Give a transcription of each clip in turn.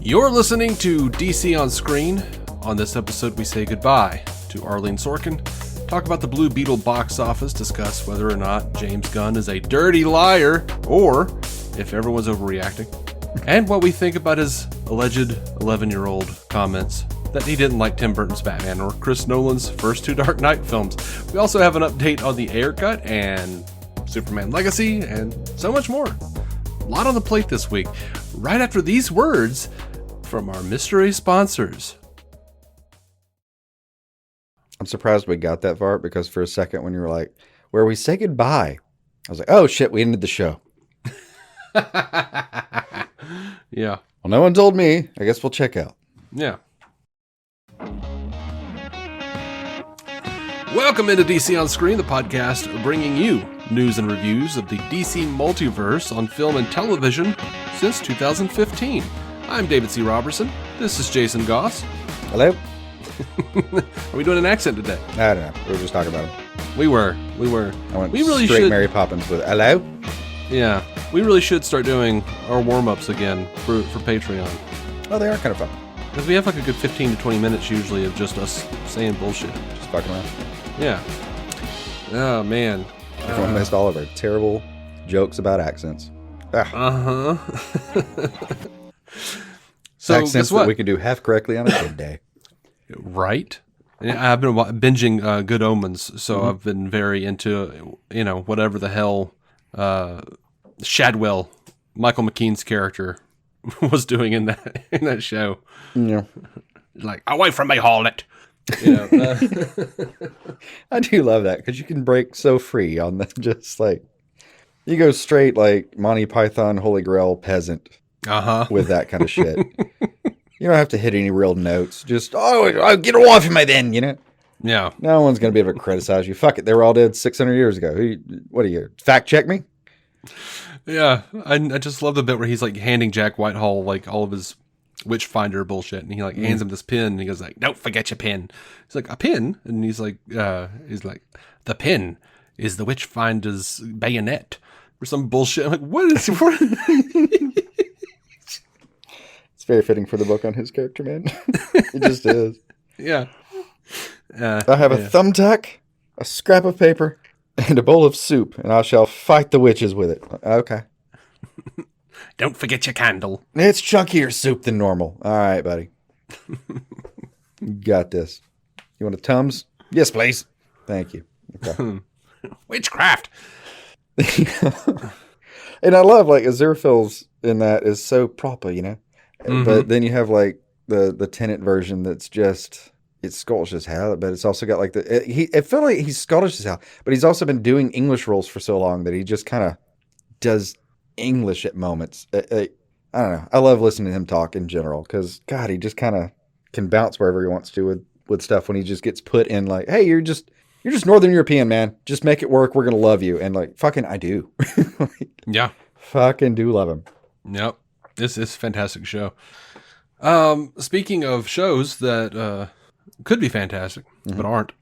You're listening to DC on Screen. On this episode, we say goodbye to Arleen Sorkin, talk about the Blue Beetle box office, discuss whether or not James Gunn is a dirty liar, or if everyone's overreacting, and what we think about his alleged 11-year-old comments that he didn't like Tim Burton's Batman or Chris Nolan's first two Dark Knight films. We also have an update on the Ayer cut and Superman Legacy, and so much more. A lot on the plate this week, right after these words from our mystery sponsors. I'm surprised we got that far, because for a second when you were like, where we say goodbye, I was like, oh shit, we ended the show. Yeah. Well, no one told me. I guess we'll check out. Yeah. Welcome into DC on Screen, the podcast bringing you news and reviews of the DC multiverse on film and television since 2015. I'm David C. Robertson. This is Jason Goss. Hello? Are we doing an accent today? I don't know. We were just talking about him. We were. I went We really straight should. Mary Poppins with hello? Yeah. We really should start doing our warm-ups again for Patreon. Oh, they are kind of fun. Because we have like a good 15 to 20 minutes usually of just us saying bullshit. Just fucking around. Yeah. Oh, man. Everyone missed all of our terrible jokes about accents. Uh-huh. So, Accents guess what? that we can do half correctly on a good day. Right? Yeah, I've been binging Good Omens, so I've been very into, whatever the hell Shadwell, Michael McKean's character, was doing in that show. Yeah. Like, away from me, harlot! I do love that, because you can break so free on that. Just like, you go straight like Monty Python, Holy Grail, peasant with that kind of shit. You don't have to hit any real notes. Just, get off of me then, Yeah. No one's going to be able to criticize you. Fuck it. They were all dead 600 years ago. What are you, fact check me? Yeah. I just love the bit where he's like handing Jack Whitehall like all of his Witchfinder bullshit, and he like hands him this pin, and he goes like, "Don't forget your pin." He's like, "A pin?" And he's like, "The pin is the Witchfinder's bayonet," or some bullshit. I'm like, what is? It's very fitting for the book on his character, man. It just is. Yeah. I have a thumbtack, a scrap of paper, and a bowl of soup, and I shall fight the witches with it. Okay. Don't forget your candle. It's chunkier soup than normal. All right, buddy. Got this. You want a Tums? Yes, please. Thank you. Okay. Witchcraft. And I love, like, Aziraphale's in that is so proper, Mm-hmm. But then you have, like, the Tenet version that's just, it's Scottish as hell, but it's also got, like, I feel like he's Scottish as hell, but he's also been doing English roles for so long that he just kind of does English at moments. I don't know. I love listening to him talk in general, because, God, he just kind of can bounce wherever he wants to with stuff when he just gets put in, like, hey, you're just Northern European, man. Just make it work. We're going to love you. And, like, fucking I do. Yeah. Fucking do love him. Yep. This is a fantastic show. Speaking of shows that could be fantastic, but aren't,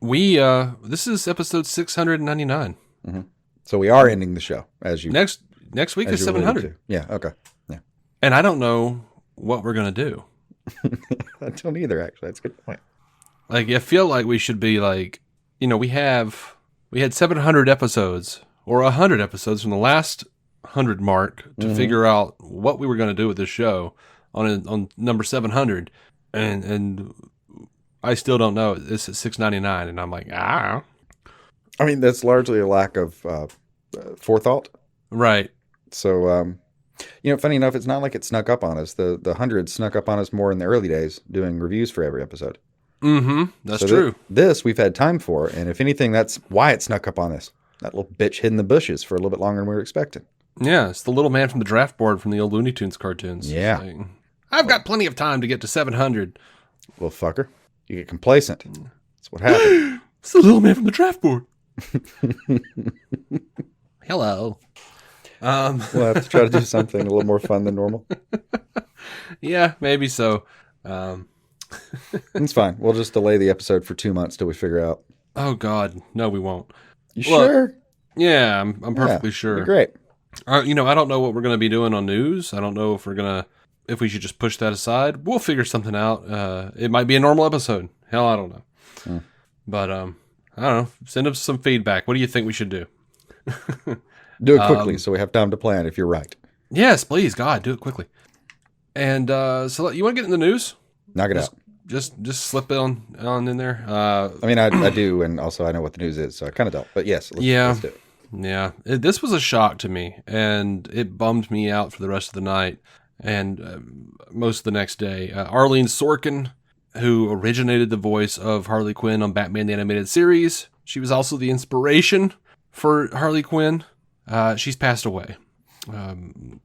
this is episode 699. Mm-hmm. So we are ending the show, as you next week is 700. Yeah. Okay. Yeah. And I don't know what we're gonna do. I don't either. Actually, that's a good point. Like, I feel like we should be like, we had 700 episodes or 100 episodes from the last 100 mark to figure out what we were going to do with this show on number 700, and I still don't know. This is 699, and I'm like, I mean, that's largely a lack of forethought. Right. So, funny enough, it's not like it snuck up on us. The 100 snuck up on us more in the early days, doing reviews for every episode. Mm-hmm. That's true. This we've had time for, and if anything, that's why it snuck up on us. That little bitch hid in the bushes for a little bit longer than we were expecting. Yeah, it's the little man from the draft board from the old Looney Tunes cartoons. Yeah. Like, I've got plenty of time to get to 700. Well, fucker. You get complacent. That's what happened. It's the little man from the draft board. Hello. We'll have to try to do something a little more fun than normal. Yeah, maybe so. It's fine. We'll just delay the episode for 2 months till we figure out. Oh, God. No, we won't. You sure? Yeah, I'm perfectly sure. Great. I don't know what we're going to be doing on news. I don't know if we're going to if we should just push that aside. We'll figure something out. It might be a normal episode. Hell, I don't know. But I don't know. Send us some feedback. What do you think we should do? Do it quickly so we have time to plan if you're right. Yes, please. God, do it quickly. And so you want to get in the news? Knock it out. Just slip it on in there. I mean, I do, and also I know what the news is, so I kind of don't. But yes, let's do it. Yeah. This was a shock to me, and it bummed me out for the rest of the night and most of the next day. Arleen Sorkin, who originated the voice of Harley Quinn on Batman the Animated Series. She was also the inspiration for Harley Quinn. She's passed away.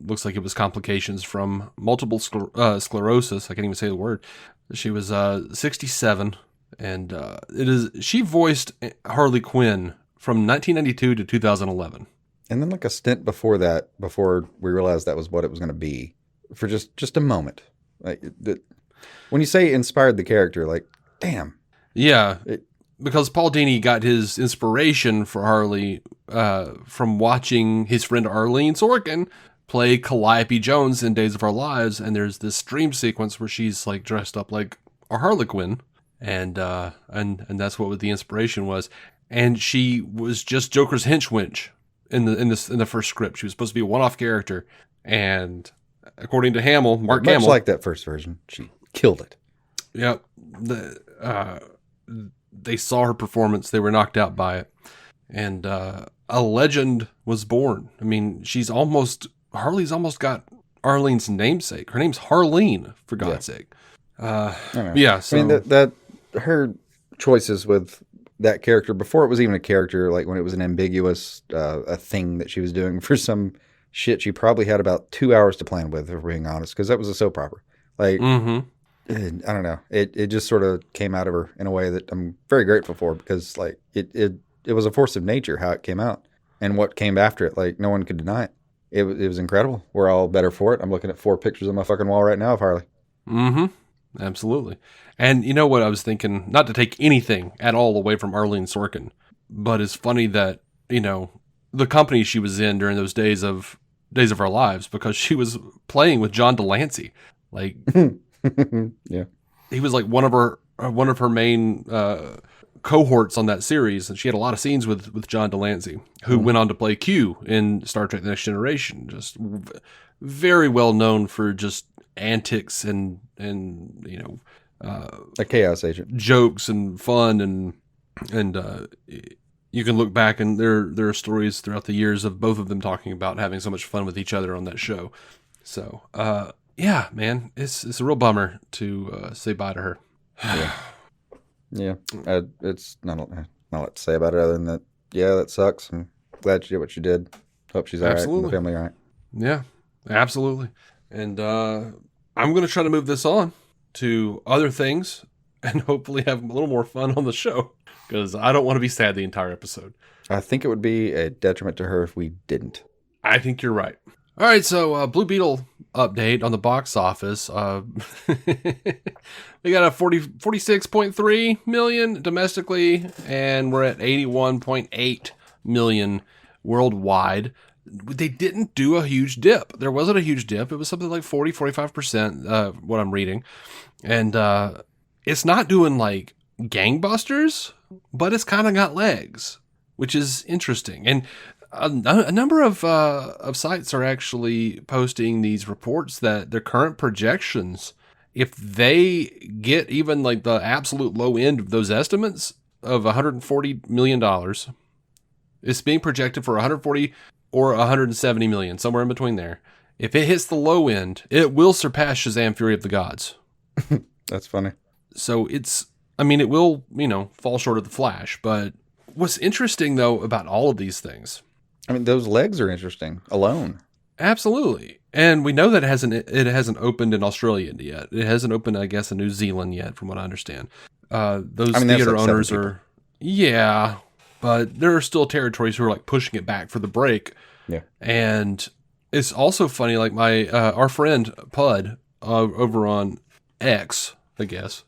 Looks like it was complications from multiple sclerosis. I can't even say the word. She was 67, and she voiced Harley Quinn from 1992 to 2011. And then like a stint before that, before we realized that was what it was going to be, for just a moment. Like when you say inspired the character, like, damn. Yeah, because Paul Dini got his inspiration for Harley from watching his friend Arleen Sorkin play Calliope Jones in Days of Our Lives, and there's this dream sequence where she's like dressed up like a Harley Quinn, and that's what the inspiration was. And she was just Joker's henchwench in the first script. She was supposed to be a one-off character, and according to Mark Hamill, much like that first version, she killed it. Yep. They saw her performance. They were knocked out by it. And a legend was born. I mean, Harley's almost got Arlene's namesake. Her name's Harleen, for God's sake. Yeah. So, I mean, that her choices with that character, before it was even a character, like when it was an ambiguous a thing that she was doing for some shit she probably had about 2 hours to plan with, if we're being honest, because that was a soap opera. Like, I don't know. It just sort of came out of her in a way that I'm very grateful for, because like it was a force of nature how it came out, and what came after it. Like, no one could deny it. It was incredible. We're all better for it. I'm looking at 4 pictures on my fucking wall right now of Harley. Absolutely. And you know what I was thinking? Not to take anything at all away from Arleen Sorkin, but it's funny that, you know, the company she was in during those Days of Our Lives, because she was playing with John Delancey. Like, yeah, he was like one of her main cohorts on that series, and she had a lot of scenes with John Delancey, who went on to play Q in Star Trek: The Next Generation. Just very well known for just antics and you know, a chaos agent, jokes and fun, and you can look back and there are stories throughout the years of both of them talking about having so much fun with each other on that show. So yeah, man, it's a real bummer to say bye to her. Yeah. It's not a lot to say about it other than that. Yeah, that sucks. I'm glad you did what you did. Hope she's all right and the family all right. Yeah, absolutely. And I'm going to try to move this on to other things and hopefully have a little more fun on the show, because I don't want to be sad the entire episode. I think it would be a detriment to her if we didn't. I think you're right. All right, so Blue Beetle update on the box office. We got a 46.3 million domestically, and we're at 81.8 million worldwide. They didn't do a huge dip. There wasn't a huge dip. It was something like 45%, what I'm reading. And it's not doing like gangbusters, but it's kind of got legs, which is interesting. And a number of sites are actually posting these reports that their current projections, if they get even like the absolute low end of those estimates of $140 million, it's being projected for 140 or 170 million, somewhere in between there. If it hits the low end, it will surpass Shazam: Fury of the Gods. That's funny. So it will, fall short of the Flash. But what's interesting though about all of these things, I mean, those legs are interesting alone. Absolutely. And we know that it hasn't opened in Australia yet. It hasn't opened, I guess, in New Zealand yet, from what I understand. Those theater like owners are, yeah, but there are still territories who are like pushing it back for the break. Yeah. And it's also funny, like our friend Pud over on X, I guess,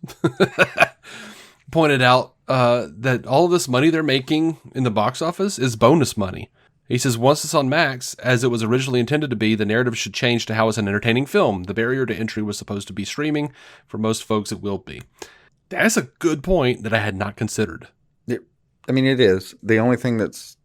pointed out that all of this money they're making in the box office is bonus money. He says, once it's on Max, as it was originally intended to be, the narrative should change to how it's an entertaining film. The barrier to entry was supposed to be streaming. For most folks, it will be. That's a good point that I had not considered. I mean, it is. The only thing that's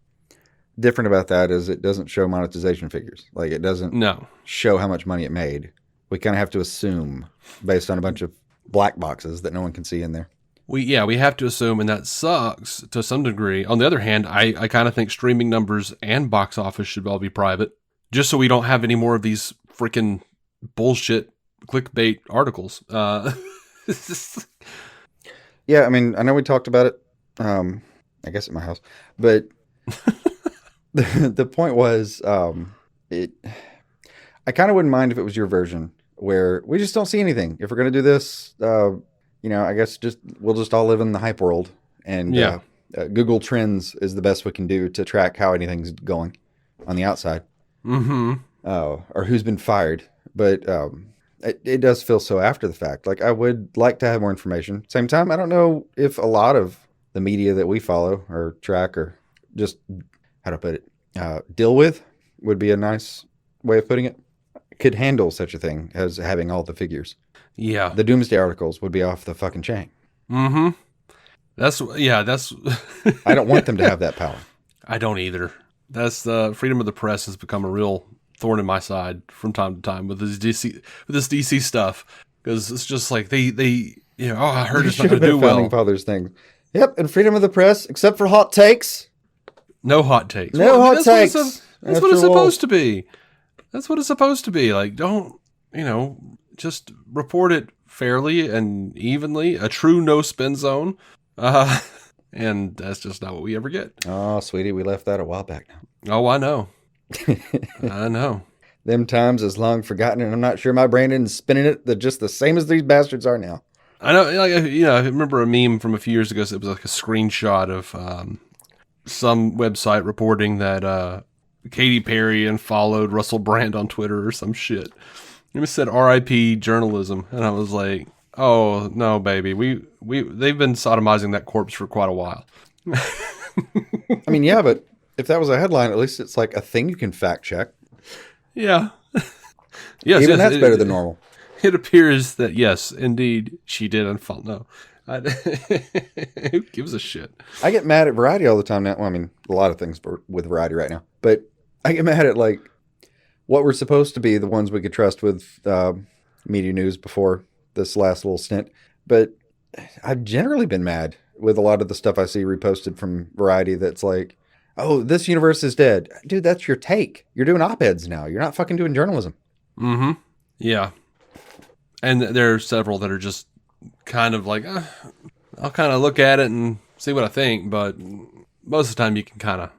different about that is it doesn't show monetization figures. Like, it doesn't show how much money it made. We kind of have to assume based on a bunch of black boxes that no one can see in there. We have to assume, and that sucks to some degree. On the other hand, I kind of think streaming numbers and box office should all be private, just so we don't have any more of these freaking bullshit clickbait articles. Yeah, I mean, I know we talked about it, I guess at my house, but the point was, I kind of wouldn't mind if it was your version where we just don't see anything. If we're going to do this, I guess we'll just all live in the hype world, and Google Trends is the best we can do to track how anything's going on the outside, or who's been fired. But it does feel so after the fact. Like, I would like to have more information. Same time, I don't know if a lot of the media that we follow or track or just, how to put it, deal with would be a nice way of putting it, could handle such a thing as having all the figures. Yeah. The Doomsday articles would be off the fucking chain. That's I don't want them to have that power. I don't either. That's the freedom of the press has become a real thorn in my side from time to time with this DC stuff, because it's just like they I heard it's not going to do well. Founding Fathers thing. Yep, and freedom of the press, except for hot takes. No hot takes. No hot takes. That's what it's supposed to be. That's what it's supposed to be. Like, don't, just report it fairly and evenly, a true no-spin zone. And that's just not what we ever get. Oh, sweetie, we left that a while back now. Oh, I know. I know. Them times is long forgotten, and I'm not sure my brain isn't spinning it just the same as these bastards are now. I know, I remember a meme from a few years ago. So it was like a screenshot of some website reporting that Katy Perry unfollowed Russell Brand on Twitter or some shit. It said R.I.P. journalism, and I was like, "Oh no, baby, they've been sodomizing that corpse for quite a while." I mean, yeah, but if that was a headline, at least it's like a thing you can fact check. Yeah, yes, even that's better than normal. It appears that yes, indeed, she did unfollow. No, who gives a shit? I get mad at Variety all the time now. Well, I mean, a lot of things with Variety right now, but I get mad at like what were supposed to be the ones we could trust with media news before this last little stint. But I've generally been mad with a lot of the stuff I see reposted from Variety that's like, oh, this universe is dead. Dude, that's your take. You're doing op-eds now. You're not fucking doing journalism. Mm-hmm. Yeah. And there are several that are just kind of like, I'll kind of look at it and see what I think. But most of the time you can kind of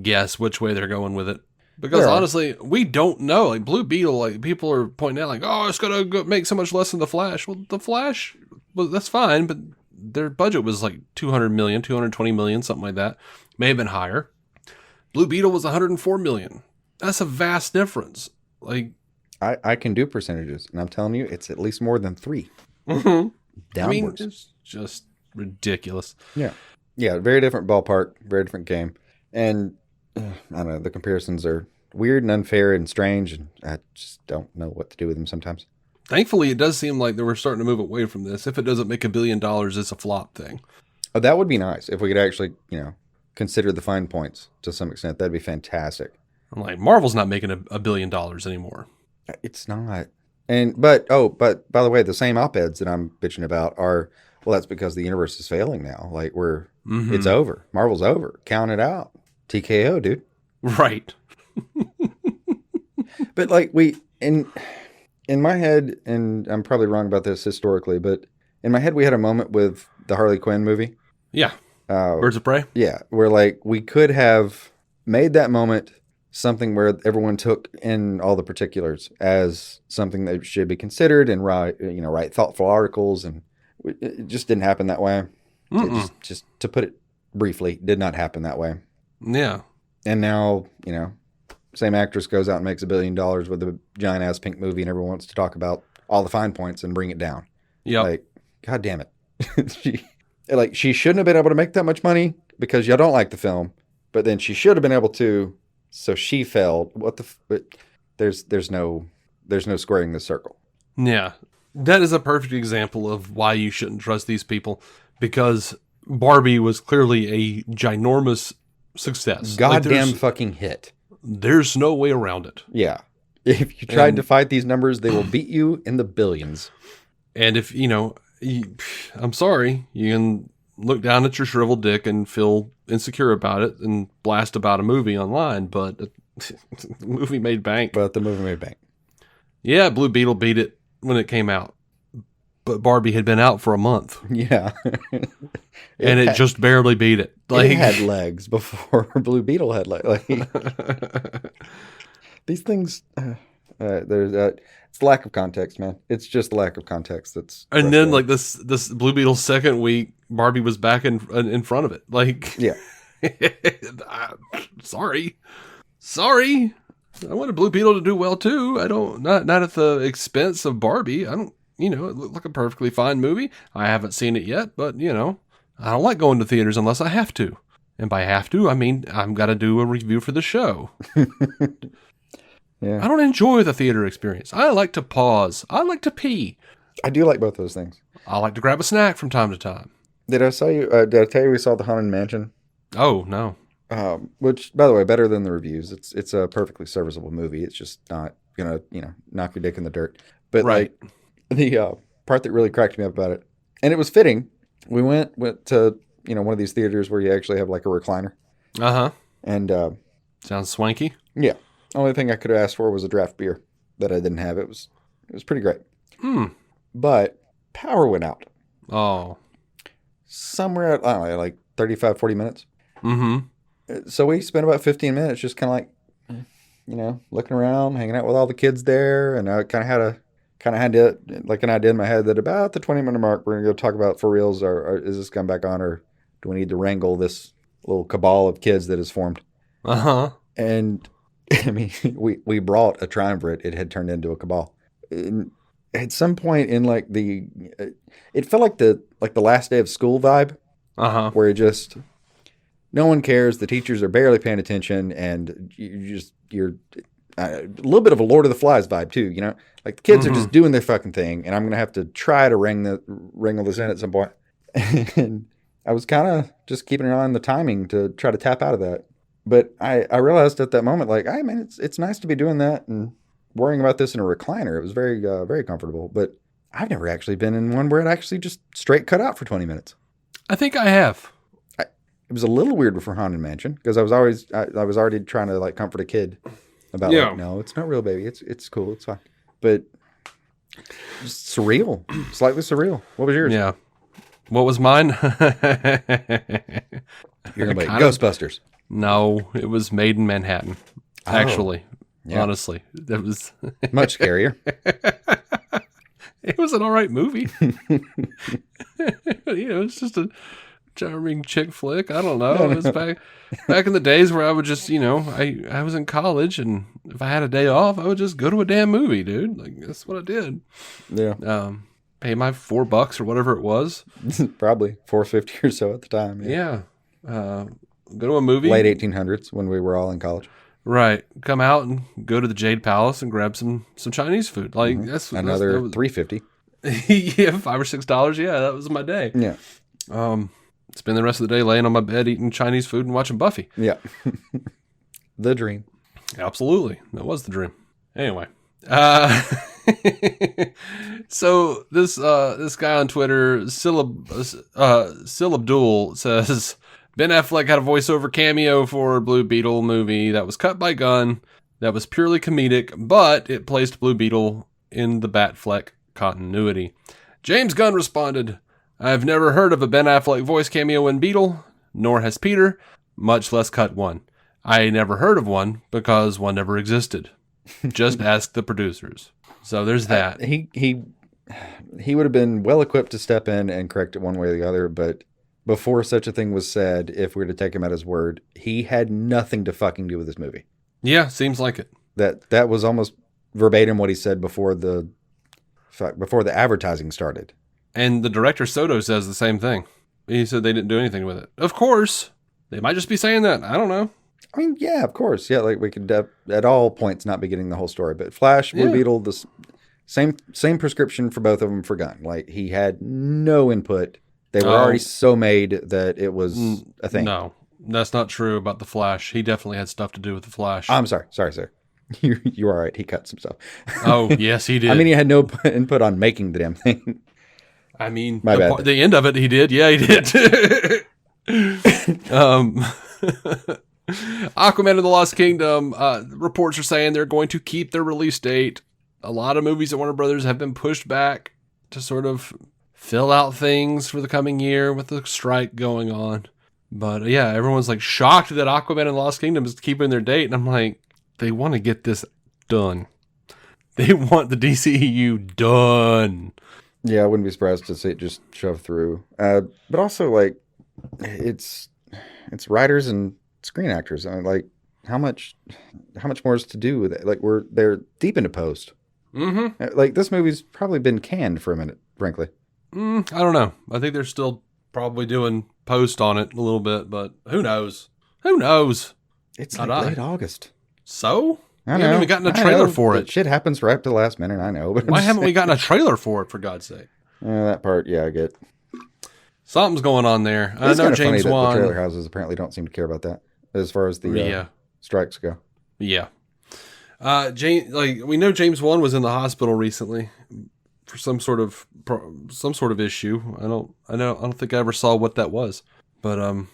guess which way they're going with it. Because honestly, we don't know. Like Blue Beetle, like people are pointing out like, oh, it's going to make so much less than The Flash. Well, The Flash, well, that's fine. But their budget was like $200 million, $220 million, something like that. May have been higher. Blue Beetle was $104 million. That's a vast difference. Like, I can do percentages, and I'm telling you, it's at least more than 3. Mm-hmm. Downwards. I mean, it's just ridiculous. Yeah. Yeah, very different ballpark, very different game. And I don't know, the comparisons are weird and unfair and strange, and I just don't know what to do with them sometimes. Thankfully, it does seem like they were starting to move away from this. If it doesn't make $1 billion, it's a flop thing. Oh, that would be nice if we could actually, consider the fine points to some extent. That'd be fantastic. I'm like, Marvel's not making $1 billion anymore. It's not. But by the way, the same op-eds that I'm bitching about are, well, that's because the universe is failing now. Like it's over. Marvel's over. Count it out. TKO, dude. Right. But like in my head, and I'm probably wrong about this historically, but in my head we had a moment with the Harley Quinn movie. Yeah. Birds of Prey? Yeah. Where like we could have made that moment something where everyone took in all the particulars as something that should be considered and write thoughtful articles, and it just didn't happen that way. Just to put it briefly, did not happen that way. Yeah. And now, same actress goes out and makes $1 billion with a giant ass pink movie, and everyone wants to talk about all the fine points and bring it down. Yeah. Like, God damn it. She shouldn't have been able to make that much money because y'all don't like the film, but then she should have been able to So she failed. There's no squaring the circle. Yeah. That is a perfect example of why you shouldn't trust these people, because Barbie was clearly a ginormous success. Goddamn fucking hit. There's no way around it. Yeah. If you tried to fight these numbers, they will beat you in the billions. And if, I'm sorry, you can look down at your shriveled dick and feel insecure about it and blast about a movie online, but the movie made bank. Yeah, Blue Beetle beat it when it came out, but Barbie had been out for a month. Yeah. It just barely beat it. It had legs before Blue Beetle had legs. These things, it's lack of context, man. It's just lack of context. And then this Blue Beetle second week, Barbie was back in front of it. Yeah. Sorry. I wanted Blue Beetle to do well too. Not at the expense of Barbie. It looked like a perfectly fine movie. I haven't seen it yet, but I don't like going to theaters unless I have to. And by have to, I mean, I'm got to do a review for the show. Yeah. I don't enjoy the theater experience. I like to pause. I like to pee. I do like both those things. I like to grab a snack from time to time. Did I tell you we saw the Haunted Mansion? Oh, no. Which, by the way, better than the reviews. It's a perfectly serviceable movie. It's just not gonna, knock your dick in the dirt. But right. The part that really cracked me up about it, and it was fitting. We went to one of these theaters where you actually have like a recliner. Uh-huh. And sounds swanky. Yeah. Only thing I could have asked for was a draft beer that I didn't have. It was pretty great. But power went out. Oh. Somewhere at, I don't know, like 35, 40 minutes. Mm-hmm. So we spent about 15 minutes just kind of like, looking around, hanging out with all the kids there. And I kind of had an idea in my head that about the 20-minute mark, we're going to go talk about for reals, or is this come back on, or do we need to wrangle this little cabal of kids that has formed? Uh-huh. And I mean, we brought a triumvirate. It had turned into a cabal. At some point in like it felt like the last day of school vibe. Uh-huh. Where it just, no one cares. The teachers are barely paying attention, and you're a little bit of a Lord of the Flies vibe too. Like the kids are just doing their fucking thing, and I'm gonna have to try to wrangle this in at some point. And I was kind of just keeping an eye on the timing to try to tap out of that. But I realized at that moment, like, it's nice to be doing that and worrying about this in a recliner. It was very, very comfortable. But I've never actually been in one where it actually just straight cut out for 20 minutes. I think I have. It was a little weird for Haunted Mansion because I was already trying to like comfort a kid about like, no, it's not real, baby. It's cool. It's fine. But surreal, slightly surreal. What was yours? Yeah. What was mine? You're gonna Ghostbusters. No, it was Made in Manhattan. Actually, honestly, that was much scarier. It was an all right movie. It's just a charming chick flick. I don't know. It was back in the days where I would just, I was in college, and if I had a day off, I would just go to a damn movie, dude. Like that's what I did. Yeah. Pay my $4 or whatever it was. Probably $4.50 or so at the time. Yeah. Go to a movie. Late 1800s when we were all in college. Right. Come out and go to the Jade Palace and grab some Chinese food. Like that's another $3.50. Yeah, $5 or $6. Yeah, that was my day. Yeah. Spend the rest of the day laying on my bed eating Chinese food and watching Buffy. Yeah. The dream. Absolutely. That was the dream. Anyway. So this guy on Twitter, Abdul, says Ben Affleck had a voiceover cameo for a Blue Beetle movie that was cut by Gunn, that was purely comedic, but it placed Blue Beetle in the Batfleck continuity. James Gunn responded, I've never heard of a Ben Affleck voice cameo in Beetle, nor has Peter, much less cut one. I never heard of one because one never existed. Just ask the producers. So there's that. He would have been well equipped to step in and correct it one way or the other, but before such a thing was said, if we were to take him at his word, he had nothing to fucking do with this movie. Yeah, seems like it. That was almost verbatim what he said before the advertising started. And the director Soto says the same thing. He said they didn't do anything with it. Of course, they might just be saying that. I don't know. I mean, yeah, of course. Yeah, like we could at all points not be getting the whole story. But Flash, Blue Beetle, the same prescription for both of them for Gunn. Like he had no input. They were already so made that it was a thing. No, that's not true about the Flash. He definitely had stuff to do with the Flash. I'm sorry, sir. You're all right. He cut some stuff. Oh, yes, he did. I mean, he had no input on making the damn thing. I mean, My bad. The end of it, he did. Yeah, he did. Aquaman and the Lost Kingdom, reports are saying they're going to keep their release date. A lot of movies at Warner Brothers have been pushed back to sort of fill out things for the coming year with the strike going on. But yeah, everyone's like shocked that Aquaman and the Lost Kingdom is keeping their date. And I'm like, they want to get this done. They want the DCEU done. Yeah, I wouldn't be surprised to see it just shove through. But also, like, it's writers and screen actors. I mean, like, how much more is to do with it? Like, they're deep into post. Mm-hmm. Like, this movie's probably been canned for a minute, frankly. I don't know. I think they're still probably doing post on it a little bit, but who knows? Who knows? It's like late August. So? I know. We haven't even gotten a trailer for it. Shit happens right up to the last minute, I know. But why haven't we gotten a trailer for it, for God's sake? That part, yeah, I get. Something's going on there. It's I know kind of funny James that Wan. the trailer houses apparently don't seem to care about that as far as the strikes go. Yeah. We know James Wan was in the hospital recently for some sort of issue. I don't think I ever saw what that was. But I don't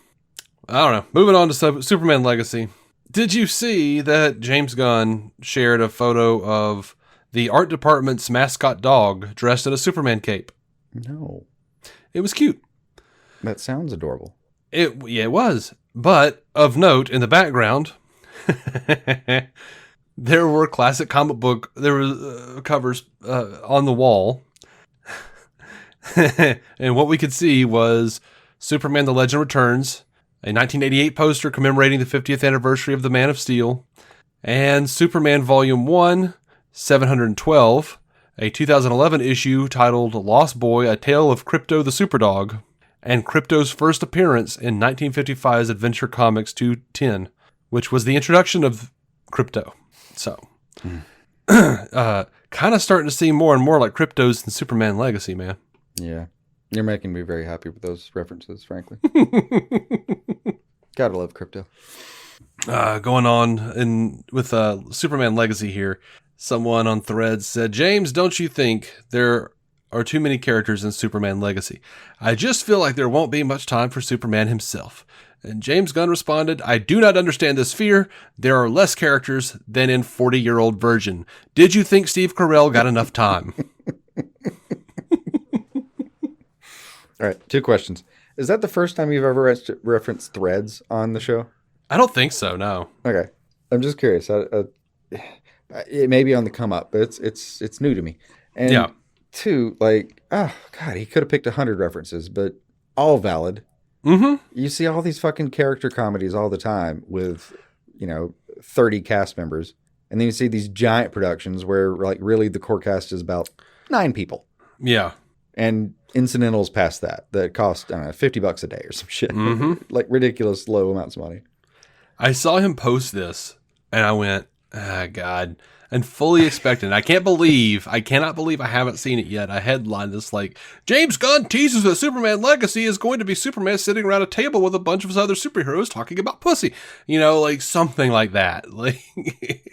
know. Moving on to Superman Legacy. Did you see that James Gunn shared a photo of the art department's mascot dog dressed in a Superman cape? No. It was cute. That sounds adorable. It was. But of note, in the background, there were classic comic book. There were covers on the wall, and what we could see was Superman: The Legend Returns, a 1988 poster commemorating the 50th anniversary of the Man of Steel, and Superman Volume 1, 712, a 2011 issue titled Lost Boy: A Tale of Krypto the Superdog, and Krypto's first appearance in 1955's Adventure Comics 210, which was the introduction of Krypto. So, kind of starting to see more and more like Krypto's in Superman Legacy, man. Yeah. You're making me very happy with those references, frankly. Gotta love Krypto. Going on with Superman Legacy here, someone on Threads said, James, don't you think there are too many characters in Superman Legacy? I just feel like there won't be much time for Superman himself. And James Gunn responded, I do not understand this fear. There are less characters than in 40-year-old Virgin. Did you think Steve Carell got enough time? All right, 2 questions. Is that the first time you've ever referenced Threads on the show? I don't think so, no. Okay. I'm just curious. It may be on the come up, but it's new to me. And yeah. 2, like, oh, God, he could have picked 100 references, but all valid. Mm-hmm. You see all these fucking character comedies all the time with, 30 cast members. And then you see these giant productions where, like, really the core cast is about 9 people. Yeah. And incidentals past that cost, I don't know, $50 a day or some shit. Mm-hmm. Like ridiculous low amounts of money. I saw him post this and I went, God, and fully expected. I cannot believe I haven't seen it yet. I headlined this like, James Gunn teases that Superman Legacy is going to be Superman sitting around a table with a bunch of his other superheroes talking about pussy. Like something like that. Like,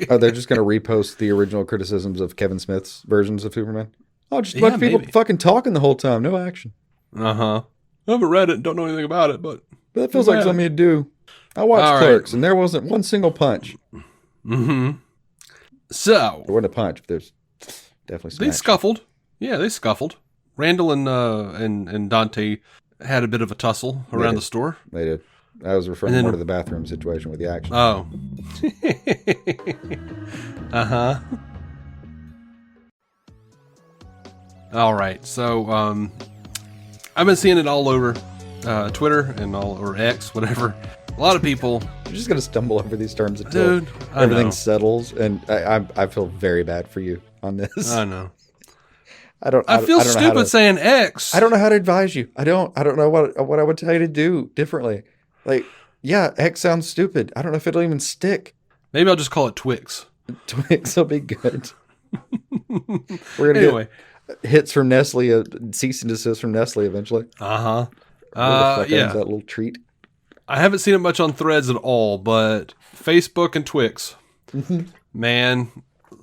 oh, they're just going to repost the original criticisms of Kevin Smith's versions of Superman? Oh, just a bunch of people fucking talking the whole time. No action. Uh-huh. I haven't read it. Don't know anything about it, but that feels like something you'd do. I watched Clerks, and there wasn't one single punch. Mm-hmm. So there wasn't a punch, but there's definitely some They action. scuffled. Yeah, they scuffled. Randall and Dante had a bit of a tussle around the store. They did. I was referring more to the bathroom situation with the action. Oh. Uh-huh. All right. So, I've been seeing it all over Twitter and or X, whatever. A lot of people. You're just gonna stumble over these terms until everything settles, and I feel very bad for you on this. I know. I feel stupid saying X. I don't know how to advise you. I don't know what I would tell you to do differently. Like Yeah, X sounds stupid. I don't know if it'll even stick. Maybe I'll just call it Twix. Twix will be good. We're gonna Anyway. get hits from Nestle, cease and desist from Nestle eventually. Uh-huh. Who the fuck Yeah. owns that little treat? I haven't seen it much on Threads at all, but Facebook and Twix. Man,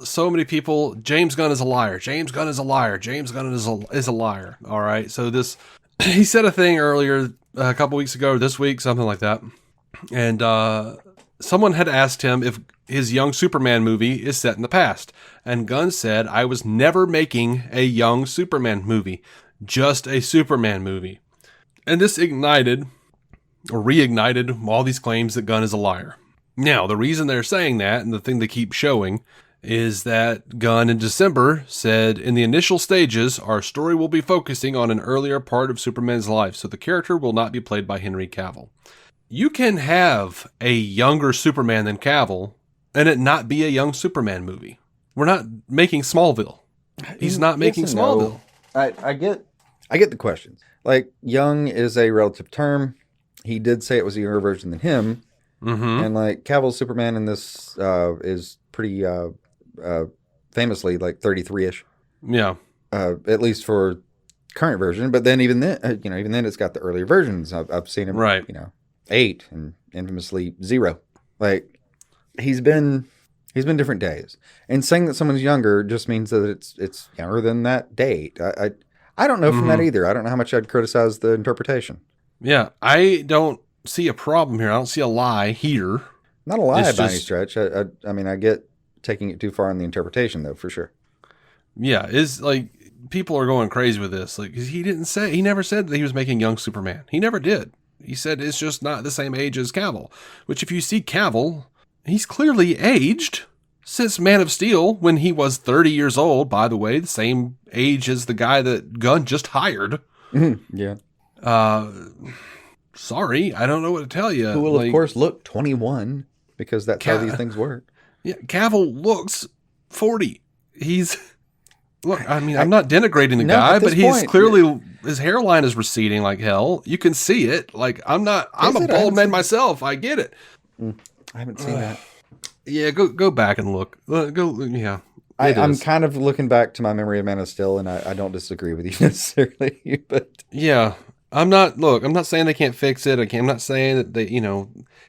so many people, James Gunn is a liar. James Gunn is a liar. James Gunn is a liar. All right. So he said a thing earlier, a couple weeks ago, or this week, something like that. And someone had asked him if his Young Superman movie is set in the past. And Gunn said, I was never making a Young Superman movie, just a Superman movie. And this reignited all these claims that Gunn is a liar. Now, the reason they're saying that, and the thing they keep showing, is that Gunn in December said, in the initial stages, our story will be focusing on an earlier part of Superman's life, so the character will not be played by Henry Cavill. You can have a younger Superman than Cavill, and it not be a Young Superman movie. We're not making Smallville. He's not making Smallville. No. I get the questions. Like, young is a relative term. He did say it was a younger version than him. Mm-hmm. And like Cavill's Superman in this is pretty famously like 33-ish. Yeah. At least for current version. But then even then, even then it's got the earlier versions. I've seen him, 8 and infamously 0. Like he's been different days. And saying that someone's younger just means that it's younger than that date. I don't know from that either. I don't know how much I'd criticize the interpretation. Yeah, I don't see a problem here. I don't see a lie here. Not a lie by any stretch. I mean, I get taking it too far in the interpretation, though, for sure. Yeah, is like people are going crazy with this. Like, 'cause he never said that he was making Young Superman. He never did. He said it's just not the same age as Cavill. Which, if you see Cavill, he's clearly aged since Man of Steel when he was 30 years old. By the way, the same age as the guy that Gunn just hired. Yeah. Sorry, I don't know what to tell you. Who will, of course, look 21 because that's how these things work. Yeah, Cavill looks 40. Look, I mean, I'm not denigrating the guy, but he's clearly, his hairline is receding like hell. You can see it. Like, I'm a bald man myself. I get it. I haven't seen that. Yeah, go back and look. Yeah. I'm kind of looking back to my memory of Man of Steel, and I don't disagree with you necessarily, but yeah, I'm not saying they can't fix it. I'm not saying that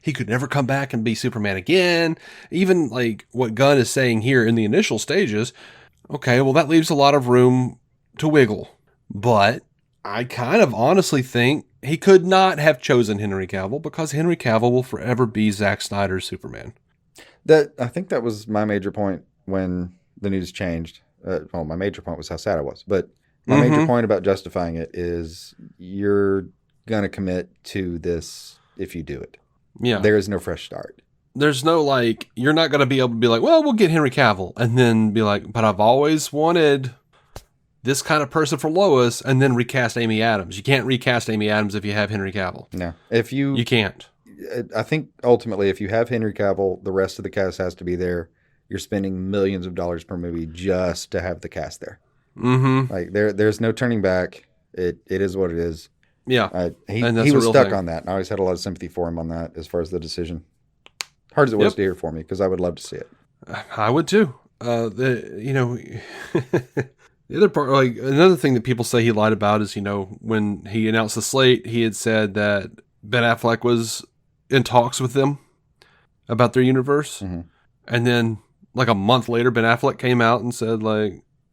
he could never come back and be Superman again. Even like what Gunn is saying here in the initial stages. Okay, well, that leaves a lot of room to wiggle, but I kind of honestly think he could not have chosen Henry Cavill because Henry Cavill will forever be Zack Snyder's Superman. I think that was my major point when the news changed. My major point was how sad I was, but my major point about justifying it is you're going to commit to this if you do it. Yeah. There is no fresh start. There's no you're not going to be able to be like, well, we'll get Henry Cavill and then be like, but I've always wanted this kind of person for Lois and then recast Amy Adams. You can't recast Amy Adams if you have Henry Cavill. No. You can't. I think ultimately if you have Henry Cavill, the rest of the cast has to be there. You're spending millions of dollars per movie just to have the cast there. Mm-hmm. Like there's no turning back. It is what it is. Yeah. He was stuck on that. And I always had a lot of sympathy for him on that as far as the decision. Hard as it was to hear for me, because I would love to see it. I would too. The other part, another thing that people say he lied about is, when he announced the slate, he had said that Ben Affleck was in talks with them about their universe. Mm-hmm. And then a month later, Ben Affleck came out and said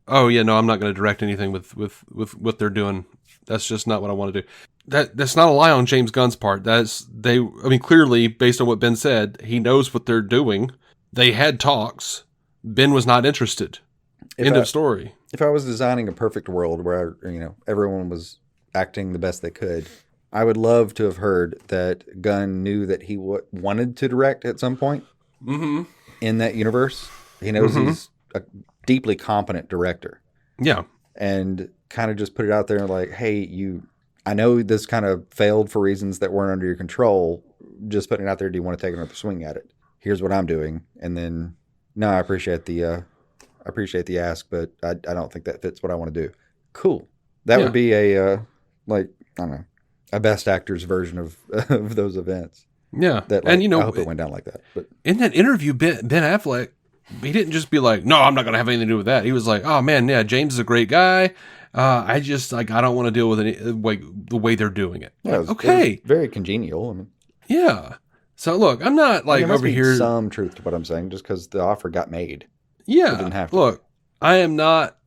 oh yeah, no, I'm not going to direct anything with what they're doing. That's just not what I want to do. That's not a lie on James Gunn's part. Clearly, based on what Ben said, he knows what they're doing. They had talks. Ben was not interested. End of story. If I was designing a perfect world where, everyone was acting the best they could, I would love to have heard that Gunn knew that he wanted to direct at some point in that universe. He knows he's a deeply competent director. Yeah. And kind of just put it out there like, hey, I know this kind of failed for reasons that weren't under your control. Just putting it out there. Do you want to take another swing at it? Here's what I'm doing. And then, no, I appreciate the ask, but I don't think that fits what I want to do. Cool. That would be a, I don't know, a best actors version of those events. Yeah. That, like, I hope it went down like that. But in that interview, Ben Affleck, he didn't just be like, no, I'm not going to have anything to do with that. He was like, oh man, yeah, James is a great guy. I just, like, I don't want to deal with the way they're doing it. Yeah, like, okay. It was very congenial. I mean, yeah. So look, I'm not like over here. Some truth to what I'm saying, just because the offer got made. Yeah. It didn't have to. Look, I am not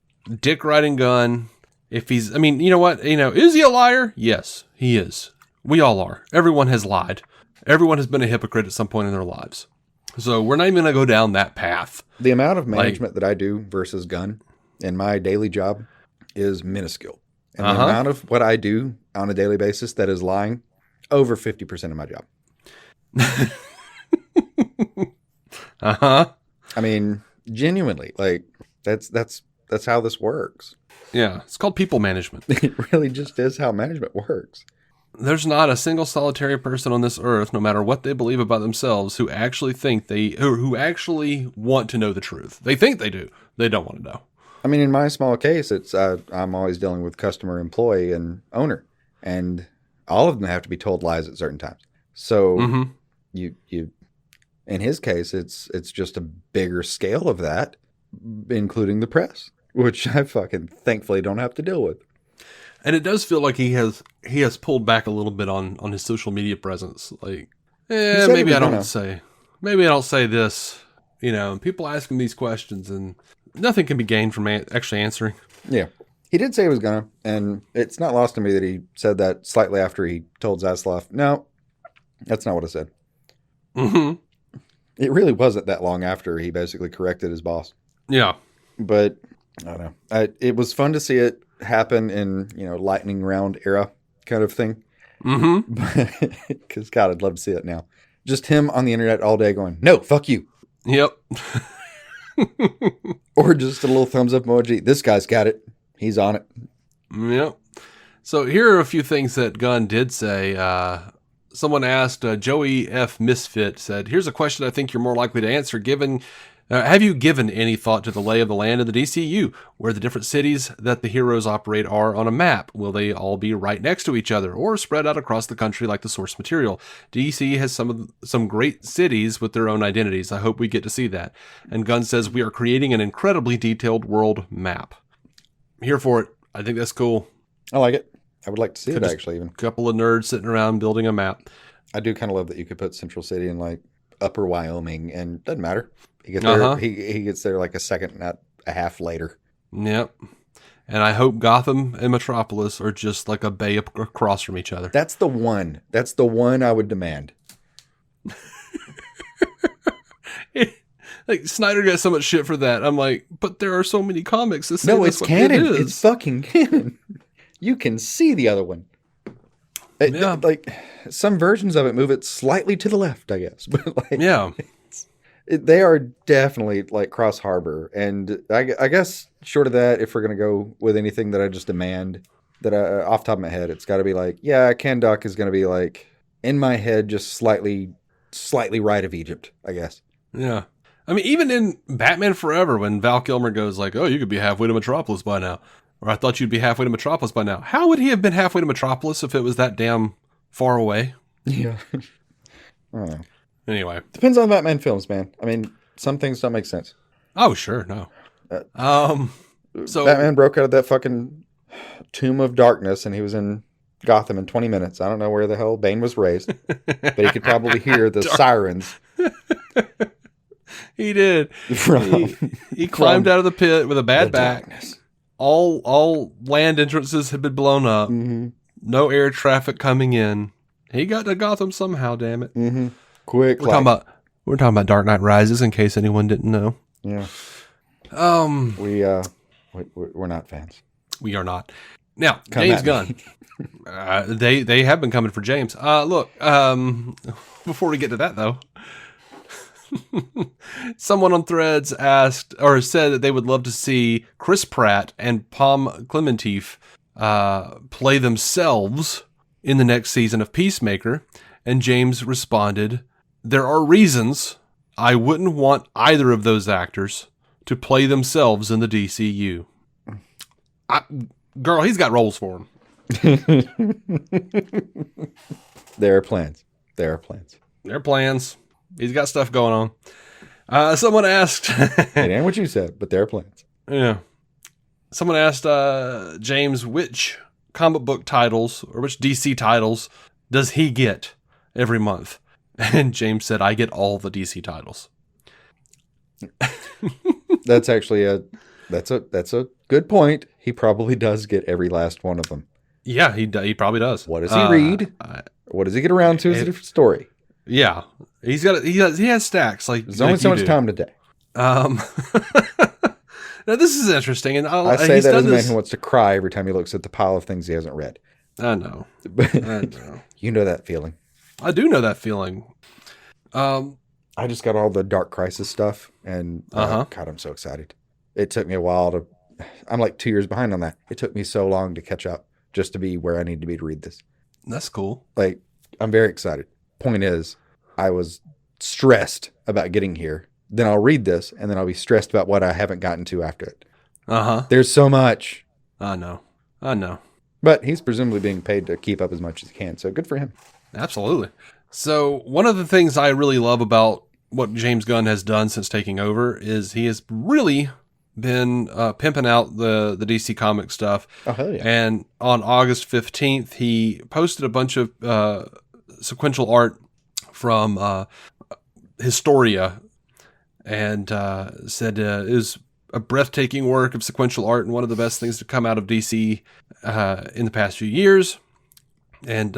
dick riding Gunn. If he's, I mean, you know what? Is he a liar? Yes, he is. We all are. Everyone has lied. Everyone has been a hypocrite at some point in their lives. So we're not even going to go down that path. The amount of management that I do versus Gunn in my daily job is minuscule. And the amount of what I do on a daily basis that is lying, over 50% of my job. I mean, genuinely, like that's how this works. Yeah, it's called people management. It really just is how management works. There's not a single solitary person on this earth, no matter what they believe about themselves, who actually who actually want to know the truth. They think they do. They don't want to know. I mean, in my small case, it's I'm always dealing with customer, employee, and owner, and all of them have to be told lies at certain times. So you in his case, it's just a bigger scale of that, including the press, which I fucking thankfully don't have to deal with. And it does feel like he has pulled back a little bit on his social media presence. Like, maybe I don't say this. People ask him these questions, and nothing can be gained from actually answering. Yeah. He did say he was gonna, and it's not lost to me that he said that slightly after he told Zaslav, no, that's not what I said. Mm-hmm. It really wasn't that long after he basically corrected his boss. Yeah. But, I don't know. It was fun to see it happen in, lightning round era kind of thing. Mm-hmm. Because, God, I'd love to see it now. Just him on the internet all day going, no, fuck you. Yep. Or just a little thumbs up emoji. This guy's got it. He's on it. Yep. So here are a few things that Gunn did say. Someone asked, Joey F. Misfit said, here's a question I think you're more likely to answer. Have you given any thought to the lay of the land of the DCU, where the different cities that the heroes operate are on a map? Will they all be right next to each other or spread out across the country like the source material? DC has some great cities with their own identities. I hope we get to see that. And Gunn says, we are creating an incredibly detailed world map. I'm here for it. I think that's cool. I like it. I would like to see it, actually. Even a couple of nerds sitting around building a map. I do kind of love that you could put Central City in like Upper Wyoming, and doesn't matter. He gets there. He gets there like a second, not a half later. Yep. And I hope Gotham and Metropolis are just like a bay across from each other. That's the one. That's the one I would demand. Like, Snyder got so much shit for that. I'm like, but there are so many comics that say no, it's canon. It's fucking canon. You can see the other one. Like, some versions of it move it slightly to the left, I guess. But like, yeah. They are definitely like Cross Harbor. And I guess short of that, if we're going to go with anything that I just demand, that off the top of my head, it's got to be like, yeah, Kahndaq is going to be like, in my head, just slightly right of Egypt, I guess. Yeah. I mean, even in Batman Forever, when Val Kilmer goes like, oh, you could be halfway to Metropolis by now. Or I thought you'd be halfway to Metropolis by now. How would he have been halfway to Metropolis if it was that damn far away? Yeah. I don't know. Anyway. Depends on Batman films, man. I mean, some things don't make sense. Oh, sure. No. So Batman broke out of that fucking tomb of darkness and he was in Gotham in 20 minutes. I don't know where the hell Bane was raised, but he could probably hear the sirens. He did. He climbed out of the pit with a bad back. Darkness. All land entrances had been blown up. Mm-hmm. No air traffic coming in. He got to Gotham somehow, damn it. Mm-hmm. Quick. We're talking about Dark Knight Rises, in case anyone didn't know. Yeah. We're not fans. We are not. Now, James Gunn. They have been coming for James. Look, before we get to that though, someone on Threads asked or said that they would love to see Chris Pratt and Pom Klementieff play themselves in the next season of Peacemaker, and James responded, "There are reasons I wouldn't want either of those actors to play themselves in the DCU." Girl, he's got roles for him. There are plans. They're plans. He's got stuff going on. Someone asked... It ain't what you said, but they're plans. Yeah. Someone asked James which comic book titles or which DC titles does he get every month? And James said, I get all the DC titles. That's actually that's a good point. He probably does get every last one of them. Yeah, he probably does. What does he read? What does he get around to is a different story. Yeah. He has stacks. There's only so much time today. Now this is interesting, and I say that as a man who wants to cry every time he looks at the pile of things he hasn't read. I know. You know that feeling. I do know that feeling. I just got all the Dark Crisis stuff, and God, I'm so excited. It took me a while I'm like 2 years behind on that. It took me so long to catch up just to be where I need to be to read this. That's cool. Like, I'm very excited. Point is, I was stressed about getting here. Then I'll read this, and then I'll be stressed about what I haven't gotten to after it. There's so much. I know. But he's presumably being paid to keep up as much as he can, so good for him. Absolutely. So one of the things I really love about what James Gunn has done since taking over is he has really been pimping out the DC Comics stuff. Oh, hell yeah. And on August 15th, he posted a bunch of sequential art from Historia, and said it is a breathtaking work of sequential art and one of the best things to come out of DC in the past few years. And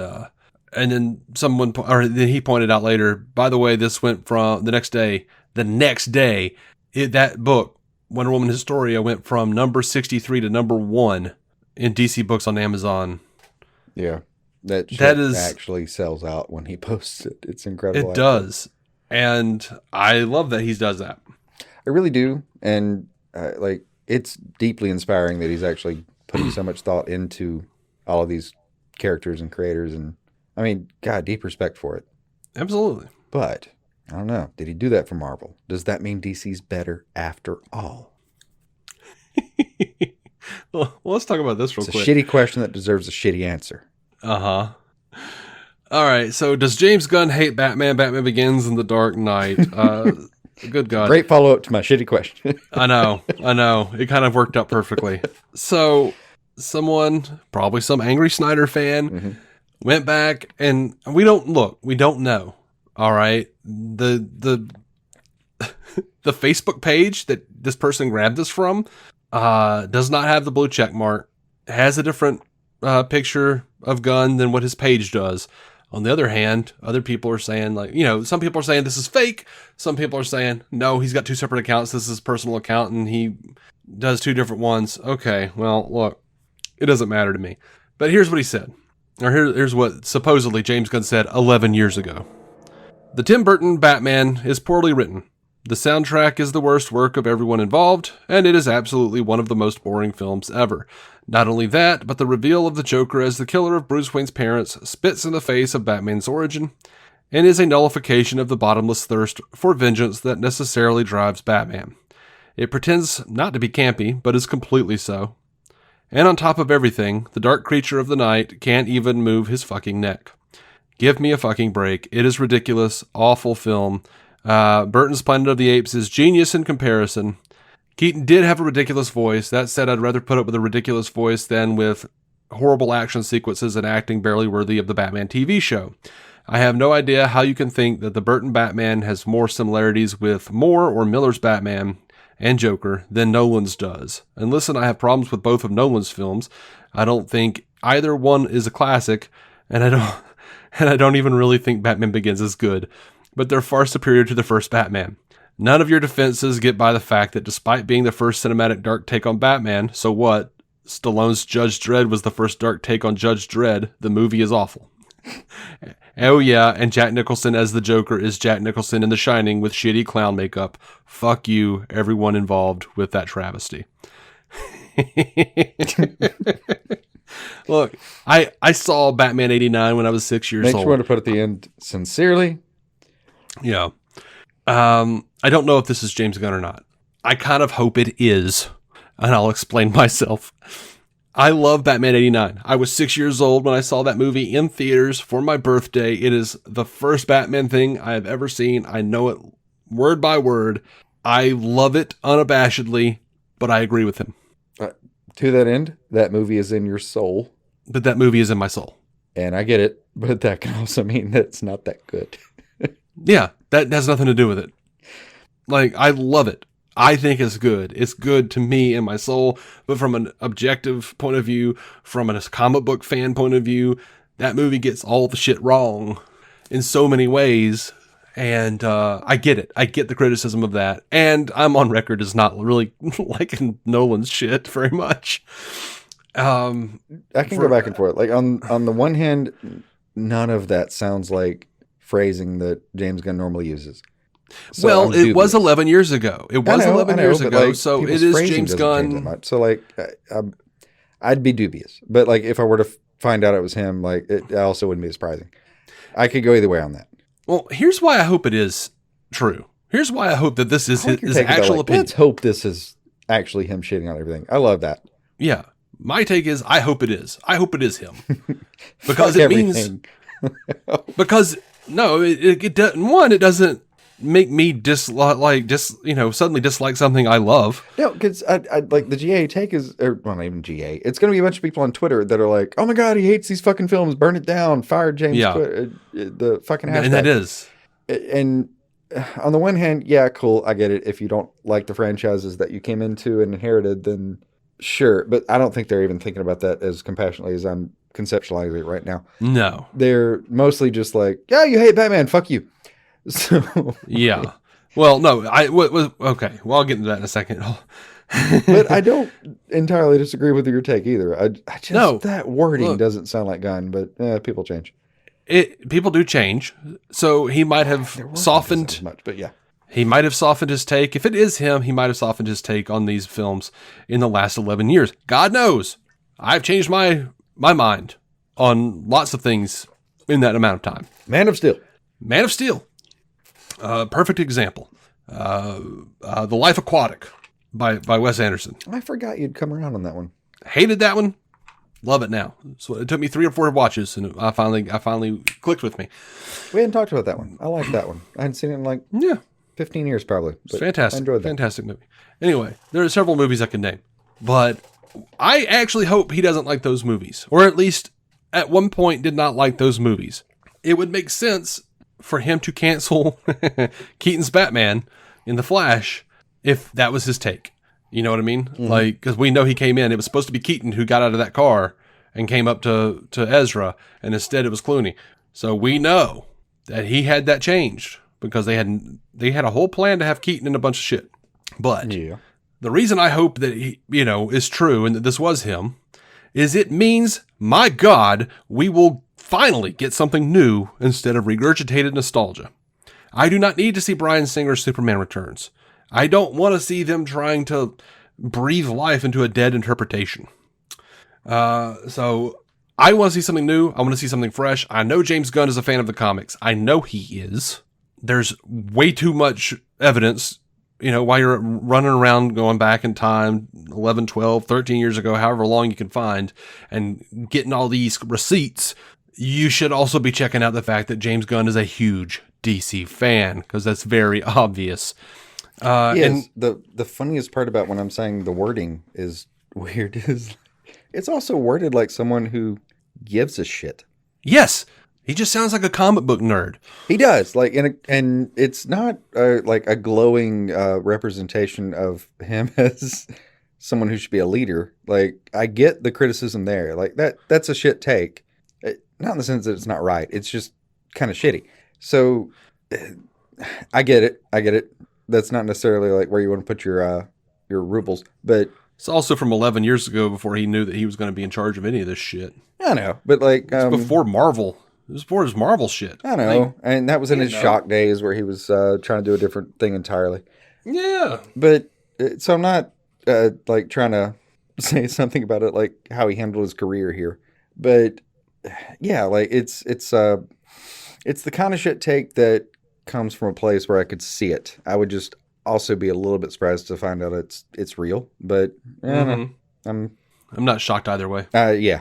then then he pointed out later, by the way, this went from the next day, that book, Wonder Woman Historia, went from number 63 to number 1 in DC Books on Amazon. Yeah. That actually sells out when he posts it. It's incredible. It does. And I love that he does that. I really do. And it's deeply inspiring that he's actually putting so much thought into all of these characters and creators. And I mean, God, deep respect for it. Absolutely. But I don't know. Did he do that for Marvel? Does that mean DC's better after all? Well, let's talk about this real quick. It's a shitty question that deserves a shitty answer. All right. So does James Gunn hate Batman? Batman Begins and The Dark Knight. Good God. Great follow-up to my shitty question. I know. It kind of worked out perfectly. So someone, probably some angry Snyder fan, went back and we don't know. All right. The Facebook page that this person grabbed this from does not have the blue check mark. It has a different picture of Gunn than what his page does. On the other hand, other people are saying, some people are saying this is fake. Some people are saying, no, he's got two separate accounts. This is his personal account and he does two different ones. Okay, well, look, it doesn't matter to me. But here's what he said. Or here's what supposedly James Gunn said 11 years ago. The Tim Burton Batman is poorly written. The soundtrack is the worst work of everyone involved, and it is absolutely one of the most boring films ever. Not only that, but the reveal of the Joker as the killer of Bruce Wayne's parents spits in the face of Batman's origin, and is a nullification of the bottomless thirst for vengeance that necessarily drives Batman. It pretends not to be campy, but is completely so. And on top of everything, the dark creature of the night can't even move his fucking neck. Give me a fucking break. It is ridiculous, awful film. Burton's Planet of the Apes is genius in comparison. Keaton did have a ridiculous voice. That said, I'd rather put up with a ridiculous voice than with horrible action sequences and acting barely worthy of the Batman TV show. I have no idea how you can think that the Burton Batman has more similarities with Moore or Miller's Batman and Joker than Nolan's does. And listen, I have problems with both of Nolan's films. I don't think either one is a classic, and I don't even really think Batman Begins is good, but they're far superior to the first Batman. None of your defenses get by the fact that despite being the first cinematic dark take on Batman, so what? Stallone's Judge Dredd was the first dark take on Judge Dredd. The movie is awful. Oh yeah, and Jack Nicholson as the Joker is Jack Nicholson in The Shining with shitty clown makeup. Fuck you, everyone involved with that travesty. Look, I saw Batman 89 when I was 6 years old. Make sure to put at the end, sincerely. Yeah. I don't know if this is James Gunn or not. I kind of hope it is, and I'll explain myself. I love Batman 89. I was 6 years old when I saw that movie in theaters for my birthday. It is the first Batman thing I have ever seen. I know it word by word. I love it unabashedly, but I agree with him. To that end, that movie is in your soul. But that movie is in my soul. And I get it, but that can also mean that it's not that good. Yeah, that has nothing to do with it. Like, I love it. I think it's good. It's good to me in my soul, but from an objective point of view, from a comic book fan point of view, that movie gets all the shit wrong in so many ways. And I get it. I get the criticism of that. And I'm on record as not really liking Nolan's shit very much. I can go back and forth. Like on the one hand, none of that sounds like phrasing that James Gunn normally uses. So well, it was 11 years ago. It was 11 years ago, like, so it is James Gunn. So, like, I'd be dubious. But, like, if I were to find out it was him, like, it also wouldn't be surprising. I could go either way on that. Well, here's why I hope it is true. Here's why I hope that this is his actual opinion. Let's hope this is actually him shitting on everything. I love that. Yeah. My take is, I hope it is. I hope it is him. Because it means... because, no, it doesn't... One, it doesn't make me suddenly dislike something I love. No, because I like the GA take is, or well, not even GA. It's going to be a bunch of people on Twitter that are like, "Oh my god, he hates these fucking films. Burn it down. Fire James." Yeah. The fucking hashtag. And that is. And on the one hand, yeah, cool. I get it. If you don't like the franchises that you came into and inherited, then sure. But I don't think they're even thinking about that as compassionately as I'm conceptualizing it right now. No, they're mostly just like, "Yeah, you hate Batman. Fuck you." So yeah. Well, no, okay. Well, I'll get into that in a second. But I don't entirely disagree with your take either. I just that wording doesn't sound like Gunn, but people change. People do change. So he might have softened much, but yeah. He might have softened his take. If it is him, he might have softened his take on these films in the last 11 years. God knows. I've changed my mind on lots of things in that amount of time. Man of Steel. Perfect example. The Life Aquatic by Wes Anderson. I forgot you'd come around on that one. Hated that one. Love it now. So it took me 3 or 4 watches, and I finally clicked with me. We hadn't talked about that one. I like that one. I hadn't seen it in like 15 years probably. It's fantastic. I enjoyed that. Fantastic movie. Anyway, there are several movies I can name, but I actually hope he doesn't like those movies, or at least at one point did not like those movies. It would make sense for him to cancel Keaton's Batman in The Flash if that was his take. You know what I mean? Mm-hmm. Like, because we know he came in. It was supposed to be Keaton who got out of that car and came up to Ezra, and instead it was Clooney. So we know that he had that changed because they had a whole plan to have Keaton in a bunch of shit. But the reason I hope that he, is true and that this was him is it means, my God, we will finally get something new instead of regurgitated nostalgia. I do not need to see Bryan Singer's Superman Returns. I don't want to see them trying to breathe life into a dead interpretation. So I want to see something new. I want to see something fresh. I know James Gunn is a fan of the comics. I know he is. There's way too much evidence, while you're running around going back in time 11, 12, 13 years ago, however long you can find, and getting all these receipts. You should also be checking out the fact that James Gunn is a huge DC fan, because that's very obvious. And the funniest part about when I'm saying the wording is weird is it's also worded like someone who gives a shit. Yes, he just sounds like a comic book nerd. He does, and it's not like a glowing representation of him as someone who should be a leader. Like, I get the criticism there. Like that's a shit take. Not in the sense that it's not right. It's just kind of shitty. So I get it. That's not necessarily like where you want to put your rubles, but it's also from 11 years ago before he knew that he was going to be in charge of any of this shit. I know, but like it's before Marvel. It was before his Marvel shit. I know, and that was in his shock days where he was trying to do a different thing entirely. Yeah, but so I'm not like trying to say something about it, like how he handled his career here, but yeah, like it's the kind of shit take that comes from a place where I could see it. I would just also be a little bit surprised to find out it's real, but I'm I'm not shocked either way. Yeah,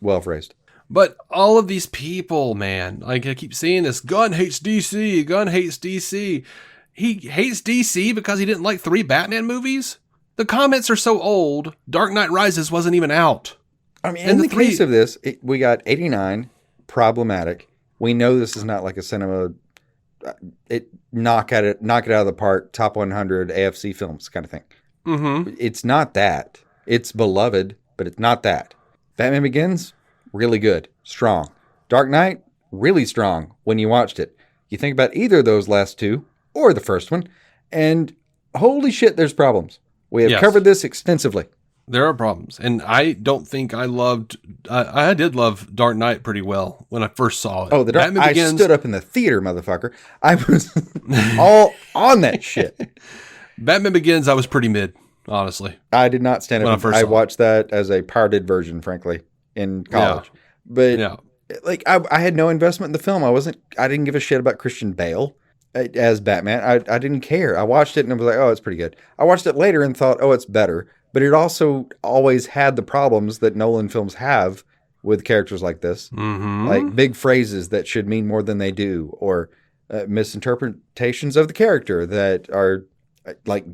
well phrased. But all of these people, man, like I keep seeing this, Gunn hates DC, Gunn hates DC. He hates DC because he didn't like 3 Batman movies? The comments are so old, Dark Knight Rises wasn't even out. I mean, in the case of this, we got 89, problematic. We know this is not like a cinema, knock it out of the park, top 100 AFC films kind of thing. Mm-hmm. It's not that. It's beloved, but it's not that. Batman Begins, really good, strong. Dark Knight, really strong when you watched it. You think about either of those last two, or the first one, and holy shit, there's problems. We have covered this extensively. There are problems, and I don't think I loved. I did love Dark Knight pretty well when I first saw it. Oh, I stood up in the theater, motherfucker. I was all on that shit. Batman Begins, I was pretty mid, honestly. I did not stand up. I watched that as a pirated version, frankly, in college. But like, I had no investment in the film. I didn't give a shit about Christian Bale as Batman. I didn't care. I watched it and I was like, oh, it's pretty good. I watched it later and thought, oh, it's better. But it also always had the problems that Nolan films have with characters like this. Mm-hmm. Like big phrases that should mean more than they do, or misinterpretations of the character that are like,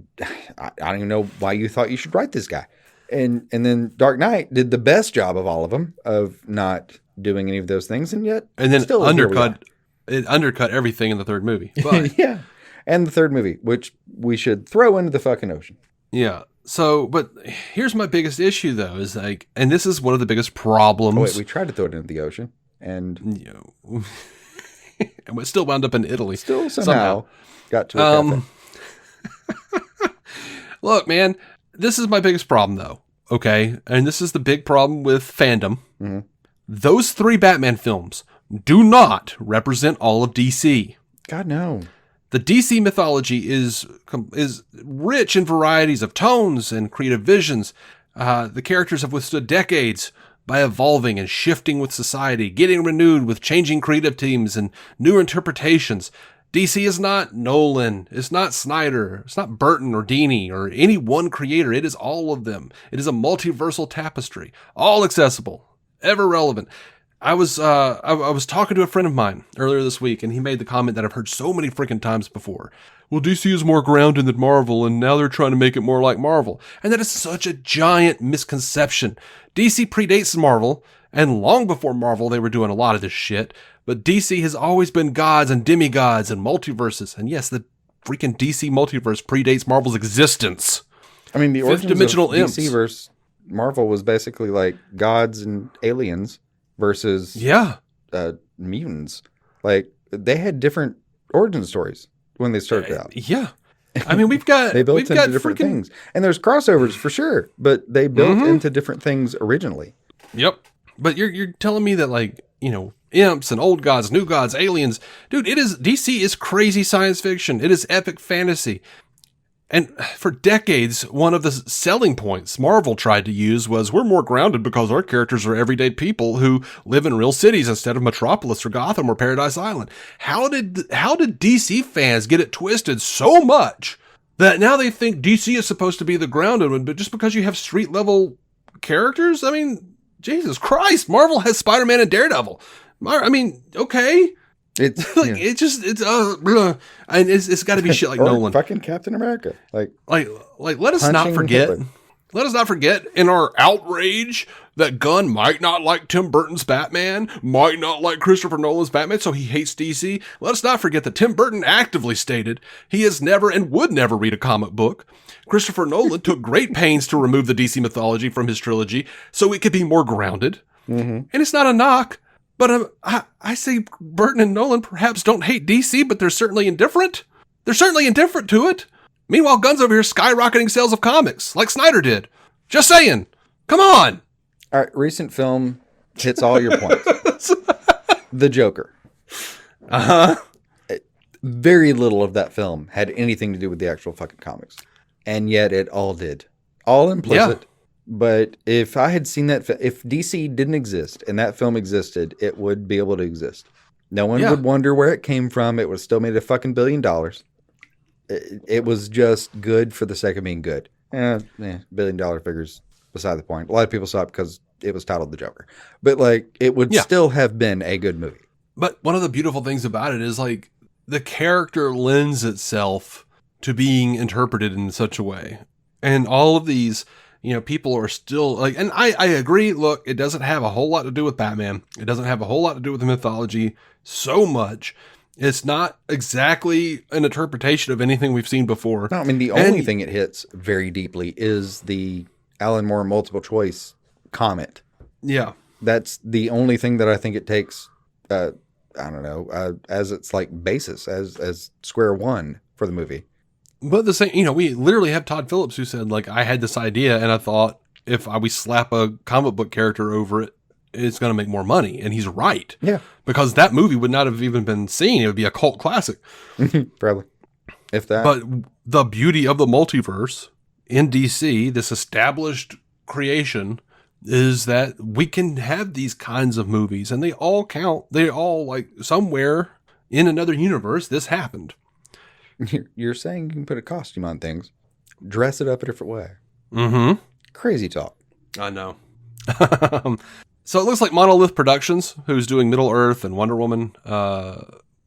I don't even know why you thought you should write this guy. And then Dark Knight did the best job of all of them of not doing any of those things, and yet still undercut everything in the third movie. But yeah, and the third movie, which we should throw into the fucking ocean. Yeah. So, but here's my biggest issue, though, is like, and this is one of the biggest problems. Oh, wait, we tried to throw it into the ocean, and and we still wound up in Italy. Still somehow got to a cafe. Look, man, this is my biggest problem, though. Okay, and this is the big problem with fandom. Mm-hmm. Those 3 Batman films do not represent all of DC. God, no. The DC mythology is rich in varieties of tones and creative visions. The characters have withstood decades by evolving and shifting with society, getting renewed with changing creative teams and new interpretations. DC is not Nolan, it's not Snyder, it's not Burton or Dini or any one creator. It is all of them. It is a multiversal tapestry, all accessible, ever relevant. I was talking to a friend of mine earlier this week, and he made the comment that I've heard so many freaking times before. Well, DC is more grounded than Marvel, and now they're trying to make it more like Marvel. And that is such a giant misconception. DC predates Marvel, and long before Marvel, they were doing a lot of this shit. But DC has always been gods and demigods and multiverses. And yes, the freaking DC multiverse predates Marvel's existence. I mean, the origins of DC versus Marvel was basically like gods and aliens versus mutants. Like, they had different origin stories when they started out. Yeah. I mean, we've got... they built into different things. And there's crossovers for sure, but they built into different things originally. Yep. But you're telling me that, like, imps and old gods, new gods, aliens. Dude, DC is crazy science fiction. It is epic fantasy. And for decades, one of the selling points Marvel tried to use was, we're more grounded because our characters are everyday people who live in real cities instead of Metropolis or Gotham or Paradise Island. How did DC fans get it twisted so much that now they think DC is supposed to be the grounded one, but just because you have street level characters? I mean, Jesus Christ, Marvel has Spider-Man and Daredevil. I mean, okay. It's like, it's and it's got to be shit like Nolan, fucking Captain America, like let us not forget. Hitler. Let us not forget in our outrage that Gunn might not like Tim Burton's Batman, might not like Christopher Nolan's Batman, so he hates DC. Let us not forget that Tim Burton actively stated he has never and would never read a comic book. Christopher Nolan took great pains to remove the DC mythology from his trilogy so it could be more grounded. Mm-hmm. And it's not a knock. But I say Burton and Nolan perhaps don't hate DC, but they're certainly indifferent. They're certainly indifferent to it. Meanwhile, Gunn's over here skyrocketing sales of comics, like Snyder did. Just saying. Come on. All right, recent film hits all your points. The Joker. Uh-huh. Very little of that film had anything to do with the actual fucking comics. And yet it all did. All implicit. Yeah. But if I had seen that, if DC didn't exist and that film existed, it would be able to exist. No one would wonder where it came from. It would still made a fucking $1 billion. It was just good for the sake of being good. $1 billion figures beside the point. A lot of people saw it because it was titled The Joker. But, like, it would still have been a good movie. But one of the beautiful things about it is, like, the character lends itself to being interpreted in such a way. And all of these, people are still, like, and I agree, look, it doesn't have a whole lot to do with Batman. It doesn't have a whole lot to do with the mythology so much. It's not exactly an interpretation of anything we've seen before. No, I mean, the only thing it hits very deeply is the Alan Moore multiple choice comment. Yeah. That's the only thing that I think it takes, as its like basis, as square one for the movie. But the same, we literally have Todd Phillips who said, like, I had this idea and I thought if we slap a comic book character over it, it's going to make more money. And he's right. Yeah. Because that movie would not have even been seen. It would be a cult classic. Probably. If that. But the beauty of the multiverse in DC, this established creation, is that we can have these kinds of movies and they all count. They all, like, somewhere in another universe, this happened. You're saying you can put a costume on things, dress it up a different way. Mm-hmm. Crazy talk. I know. So it looks like Monolith Productions, who's doing Middle-earth and Wonder Woman,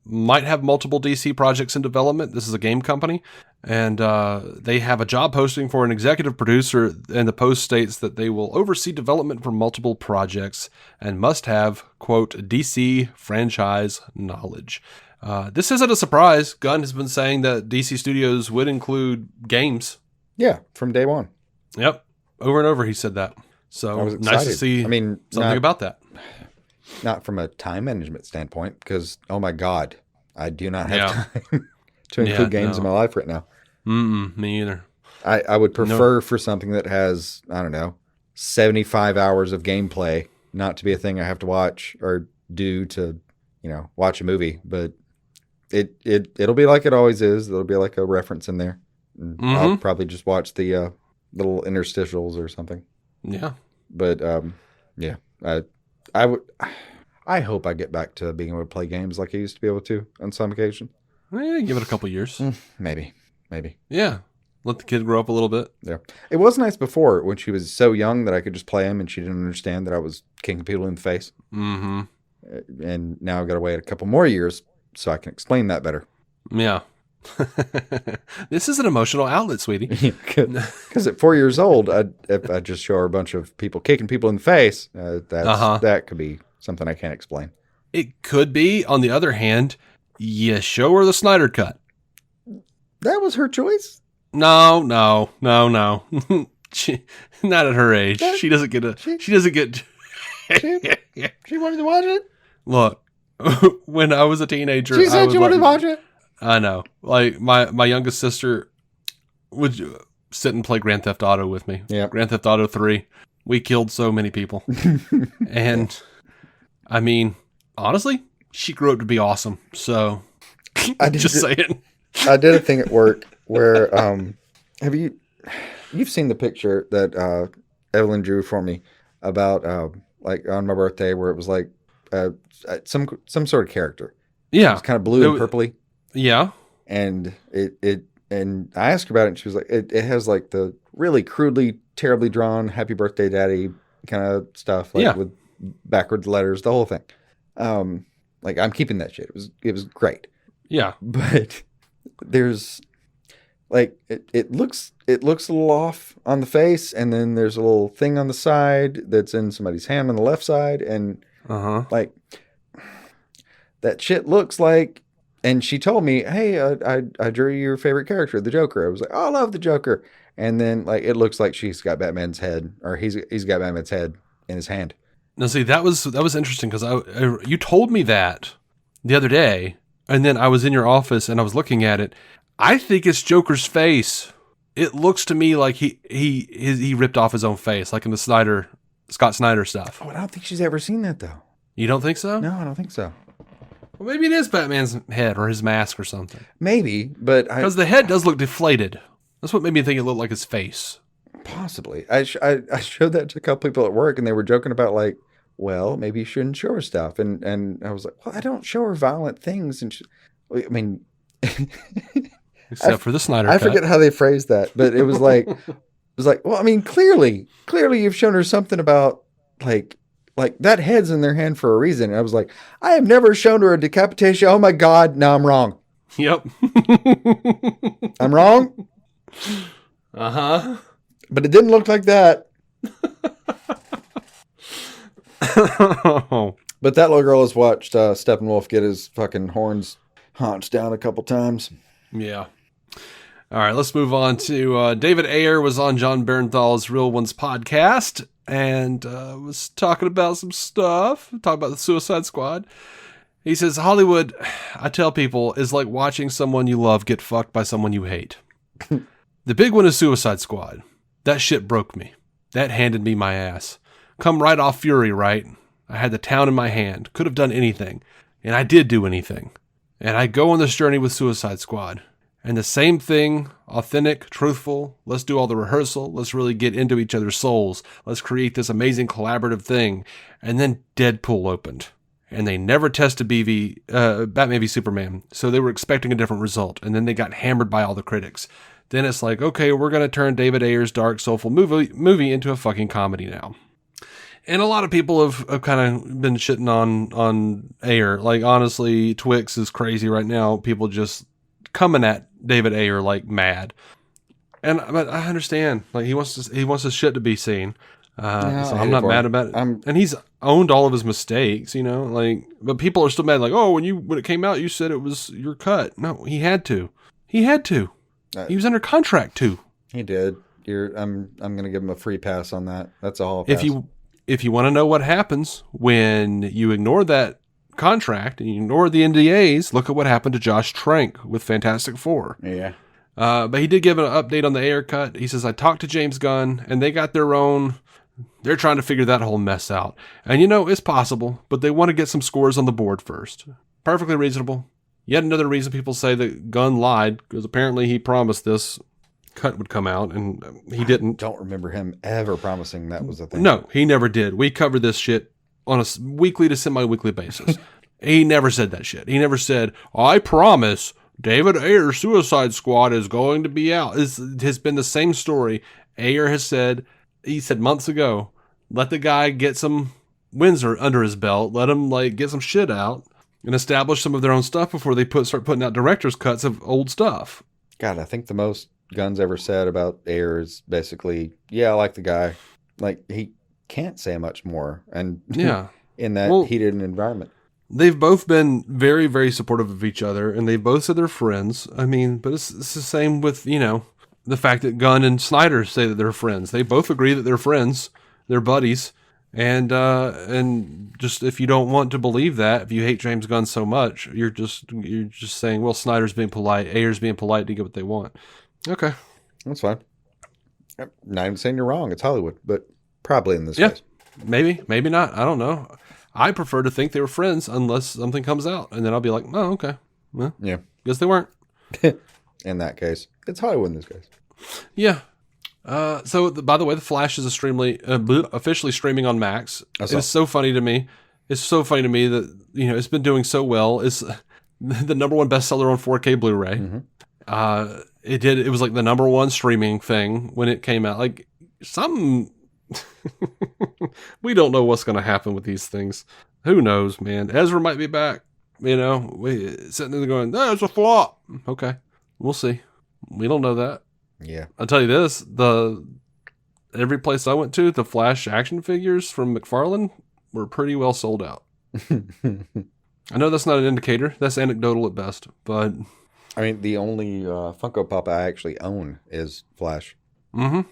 might have multiple DC projects in development. This is a game company, and they have a job posting for an executive producer, and the post states that they will oversee development for multiple projects and must have, quote, DC franchise knowledge. This isn't a surprise. Gunn has been saying that DC Studios would include games. Yeah, from day one. Yep. Over and over he said that. So nice to see something about that. Not from a time management standpoint, because, oh my God, I do not have time to include games in my life right now. Me either. I would prefer for something that has, 75 hours of gameplay, not to be a thing I have to watch or do to, watch a movie. But it'll be like it always is. There'll be like a reference in there. I'll probably just watch the little interstitials or something. Yeah. But, I hope I get back to being able to play games like I used to be able to on some occasion. Give it a couple years. Maybe. Yeah. Let the kid grow up a little bit. Yeah. It was nice before when she was so young that I could just play him and she didn't understand that I was kicking people in the face. Mm-hmm. And now I've got to wait a couple more years so I can explain that better. Yeah. This is an emotional outlet, sweetie. Because at 4 years old, if I just show her a bunch of people kicking people in the face, that could be something I can't explain. It could be. On the other hand, you show her the Snyder Cut. That was her choice? No. She, not at her age. She doesn't get she doesn't get. She wanted to watch it? Look, when I was a teenager, she said she wanted to watch it. I know. Like, my youngest sister would sit and play Grand Theft Auto with me. Yeah. Grand Theft Auto 3. We killed so many people. And, I mean, honestly, she grew up to be awesome. So, just saying. I did a thing at work where, you've seen the picture that Evelyn drew for me about, like, on my birthday where it was like some sort of character. Yeah. It was kind of blue and purpley. Yeah. And and I asked her about it and she was like, it has like the really crudely, terribly drawn Happy Birthday Daddy kind of stuff, like with backwards letters, the whole thing. Like, I'm keeping that shit. It was great. Yeah. But there's like it looks a little off on the face, and then there's a little thing on the side that's in somebody's hand on the left side, and like that shit looks like. And she told me, "Hey, I drew your favorite character, the Joker." I was like, "Oh, I love the Joker." And then, like, it looks like she's got Batman's head, or he's got Batman's head in his hand. Now, see, that was interesting because you told me that the other day, and then I was in your office and I was looking at it. I think it's Joker's face. It looks to me like he ripped off his own face, like in the Scott Snyder stuff. Oh, I don't think she's ever seen that though. You don't think so? No, I don't think so. Well, maybe it is Batman's head or his mask or something. Maybe, but because the head does look deflated. That's what made me think it looked like his face. Possibly. I showed that to a couple people at work, and they were joking about, like, well, maybe you shouldn't show her stuff. And I was like, well, I don't show her violent things. And I mean, except for the Snyder Cut. I Cut. forget how they phrased that, but it was like, was like, well, I mean, clearly you've shown her something about like that head's in their hand for a reason. And I was like, I have never shown her a decapitation. Oh my God. No, I'm wrong. Yep. I'm wrong. Uh-huh. But it didn't look like that. But that little girl has watched Steppenwolf get his fucking horns haunched down a couple times. Yeah. All right, let's move on to David Ayer was on John Bernthal's Real Ones podcast and was talking about some stuff, talking about the Suicide Squad. He says, Hollywood, I tell people, is like watching someone you love get fucked by someone you hate. The big one is Suicide Squad. That shit broke me. That handed me my ass. Come right off Fury, right? I had the town in my hand. Could have done anything. And I did do anything. And I go on this journey with Suicide Squad. And the same thing, authentic, truthful. Let's do all the rehearsal. Let's really get into each other's souls. Let's create this amazing collaborative thing. And then Deadpool opened. And they never tested Batman v Superman. So they were expecting a different result. And then they got hammered by all the critics. Then it's like, okay, we're going to turn David Ayer's dark, soulful movie into a fucking comedy now. And a lot of people have kind of been shitting on Ayer. Like, honestly, Twix is crazy right now. People just coming at David Ayer like mad. But I understand. Like, he wants his shit to be seen. So I'm not mad about it. And he's owned all of his mistakes, you know. Like, but people are still mad. Like, oh, when it came out, you said it was your cut. No, he had to. He was under contract to. He did. I'm gonna give him a free pass on that. That's all. If you want to know what happens when you ignore that contract and you ignore the NDAs, look at what happened to Josh Trank with Fantastic Four. Yeah. But he did give an update on the Ayer cut. He says, I talked to James Gunn and they got their own. They're trying to figure that whole mess out. And you know, it's possible, but they want to get some scores on the board first. Perfectly reasonable. Yet another reason people say that Gunn lied, because apparently he promised this cut would come out and he didn't. I don't remember him ever promising that was a thing. No, he never did. We covered this shit on a weekly to semi-weekly basis. He never said that shit. He never said, I promise David Ayer's Suicide Squad is going to be out. It has been the same story. Ayer has said, he said months ago, let the guy get some wins under his belt. Let him get some shit out and establish some of their own stuff before they start putting out director's cuts of old stuff. God, I think the most Gunn's ever said about Ayer is basically, yeah, I like the guy. Like, he can't say much more. And yeah, in that heated environment. They've both been very, very supportive of each other, and they've both said they're friends. I mean, but it's the same with, the fact that Gunn and Snyder say that they're friends. They both agree that they're friends. They're buddies. And just if you don't want to believe that, if you hate James Gunn so much, you're just saying, well, Snyder's being polite, Ayer's being polite to get what they want. Okay. That's fine. I'm not even saying you're wrong. It's Hollywood, but probably in this case. Maybe not. I don't know. I prefer to think they were friends unless something comes out, and then I'll be like, oh, okay. Well, yeah. Guess they weren't. In that case. It's Hollywood in this case. Yeah. So, by the way, The Flash is officially streaming on Max. It's so funny to me. It's so funny to me that, it's been doing so well. It's the number one bestseller on 4K Blu-ray. Mm-hmm. It was like the number one streaming thing when it came out. Like, something... we don't know what's going to happen with these things. Who knows, man? Ezra might be back. We sitting there going, "There's a flop." Okay, we'll see. We don't know that. Yeah, I'll tell you this: every place I went to, the Flash action figures from McFarlane were pretty well sold out. I know that's not an indicator; that's anecdotal at best. But I mean, the only Funko Pop I actually own is Flash. Mm-hmm.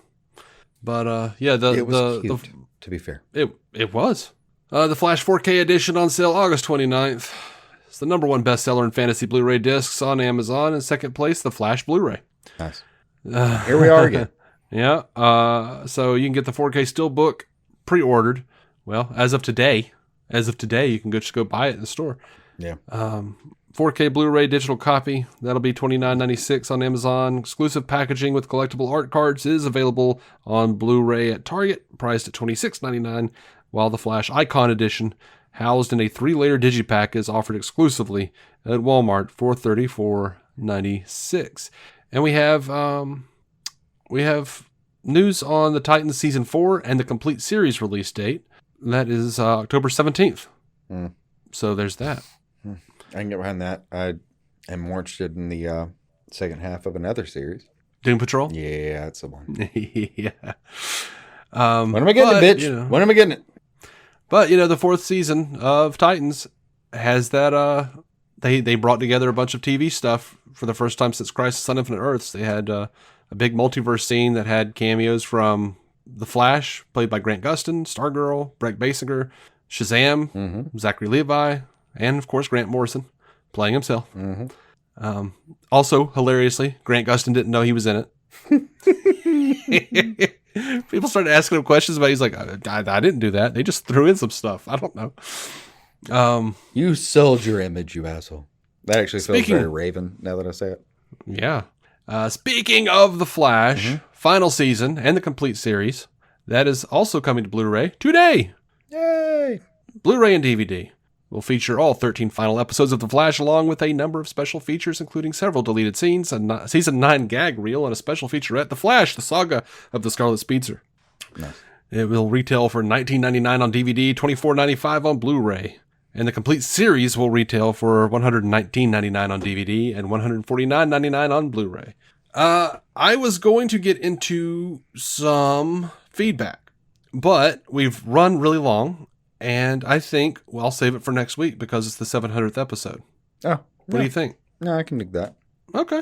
But it was cute, to be fair. It was. The Flash 4K edition on sale August 29th. It's the number one bestseller in fantasy Blu-ray discs on Amazon. In second place, the Flash Blu-ray. Nice. Here we are again. Yeah. So you can get the 4K Steelbook pre-ordered. Well, as of today, you can just go buy it in the store. Yeah. 4K Blu-ray digital copy. That'll be $29.96 on Amazon. Exclusive packaging with collectible art cards is available on Blu-ray at Target, priced at $26.99, while the Flash Icon Edition, housed in a 3-layer digipack, is offered exclusively at Walmart for $34.96. And we have news on the Titans Season 4 and the complete series release date. That is October 17th. So there's that. I can get behind that. I am more interested in the second half of another series. Doom Patrol? Yeah, that's the one. Yeah. When am I getting it, bitch? You know, when am I getting it? But, the fourth season of Titans has that... They brought together a bunch of TV stuff for the first time since Crisis on Infinite Earths. They had a big multiverse scene that had cameos from The Flash, played by Grant Gustin, Stargirl, Brett Basinger, Shazam, Zachary Levi, and, of course, Grant Morrison, playing himself. Also, hilariously, Grant Gustin didn't know he was in it. People started asking him questions about it. He's like, I didn't do that. They just threw in some stuff. I don't know. You sold your image, you asshole. That actually feels very Raven, now that I say it. Yeah. Speaking of The Flash, final season and the complete series, that is also coming to Blu-ray today. Yay! Blu-ray and DVD will feature all 13 final episodes of The Flash, along with a number of special features, including several deleted scenes, a season 9 gag reel, and a special featurette, The Flash, the Saga of the Scarlet Speedster. Nice. It will retail for $19.99 on DVD, $24.95 on Blu-ray. And the complete series will retail for $119.99 on DVD and $149.99 on Blu-ray. I was going to get into some feedback, but we've run really long, and I think I'll save it for next week because it's the 700th episode. Oh, what do you think? No, I can dig that. Okay.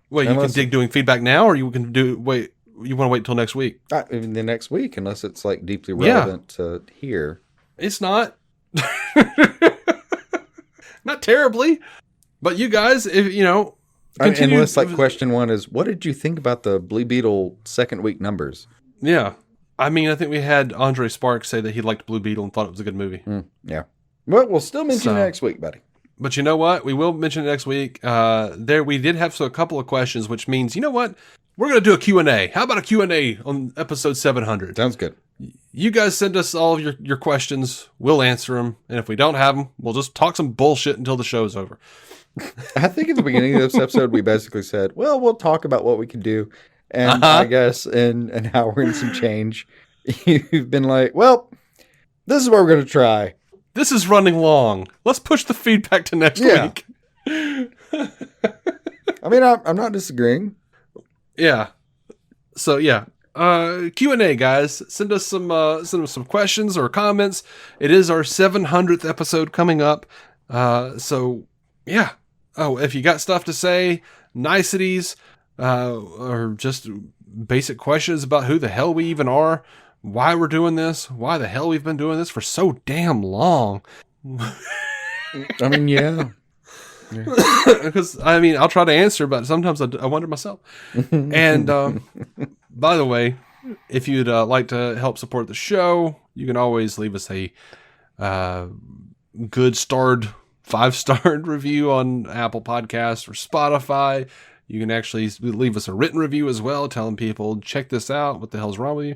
Wait, you can dig doing feedback now, or you can wait? You want to wait until next week? Even the next week, unless it's like deeply relevant to here. It's not. Not terribly, but you guys, if continue. Unless like question one is, what did you think about the Blue Beetle second week numbers? Yeah, I mean, I think we had Andre Sparks say that he liked Blue Beetle and thought it was a good movie. Yeah, well, we'll still mention it next week, buddy. But you know what? We will mention it next week. We did have a couple of questions, which means, you know what? We're going to do a Q&A. How about a Q&A on episode 700? Sounds good. You guys send us all of your questions. We'll answer them. And if we don't have them, we'll just talk some bullshit until the show's over. I think at the beginning of this episode, we basically said, well, we'll talk about what we can do. And I guess in an hour and some change, you've been like, well, this is what we're going to try. This is running long. Let's push the feedback to next week. I mean, I'm not disagreeing. Yeah. So, yeah. Q&A, guys. Send us some questions or comments. It is our 700th episode coming up. So, yeah. Oh, if you got stuff to say, niceties, or just basic questions about who the hell we even are, why we're doing this, why the hell we've been doing this for so damn long. I mean, yeah. Because, I mean, I'll try to answer, but sometimes I wonder myself. And, by the way, if you'd like to help support the show, you can always leave us a good starred 5-starred review on Apple Podcasts or Spotify. You can actually leave us a written review as well, telling people, check this out. What the hell's wrong with you?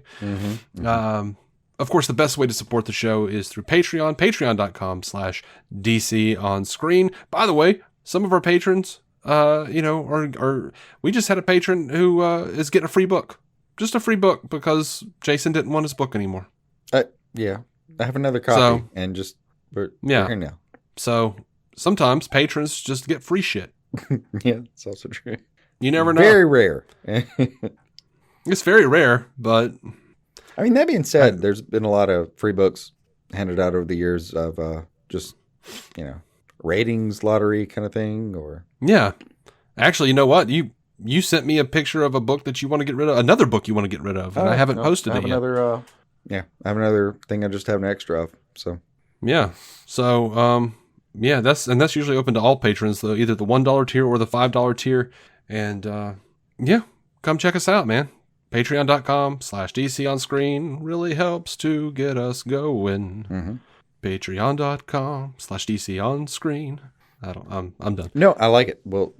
Of course, the best way to support the show is through Patreon, patreon.com/DC on screen. By the way, some of our patrons, we just had a patron who is getting a free book. Just a free book because Jason didn't want his book anymore. Yeah. I have another copy and we're here now. So sometimes patrons just get free shit. Yeah, it's also true. You never know. Very rare. It's very rare, but... I mean, that being said, there's been a lot of free books handed out over the years of ratings lottery kind of thing. Or yeah. Actually, you know what? You sent me a picture of a book that you want to get rid of, another book you want to get rid of, and I haven't posted it yet. I have another thing I just have an extra of. So yeah. So that's usually open to all patrons, though, either the $1 tier or the $5 tier. And come check us out, man. Patreon.com/DC on screen really helps to get us going. Patreon.com/DC on screen. I'm done. No, I like it. We'll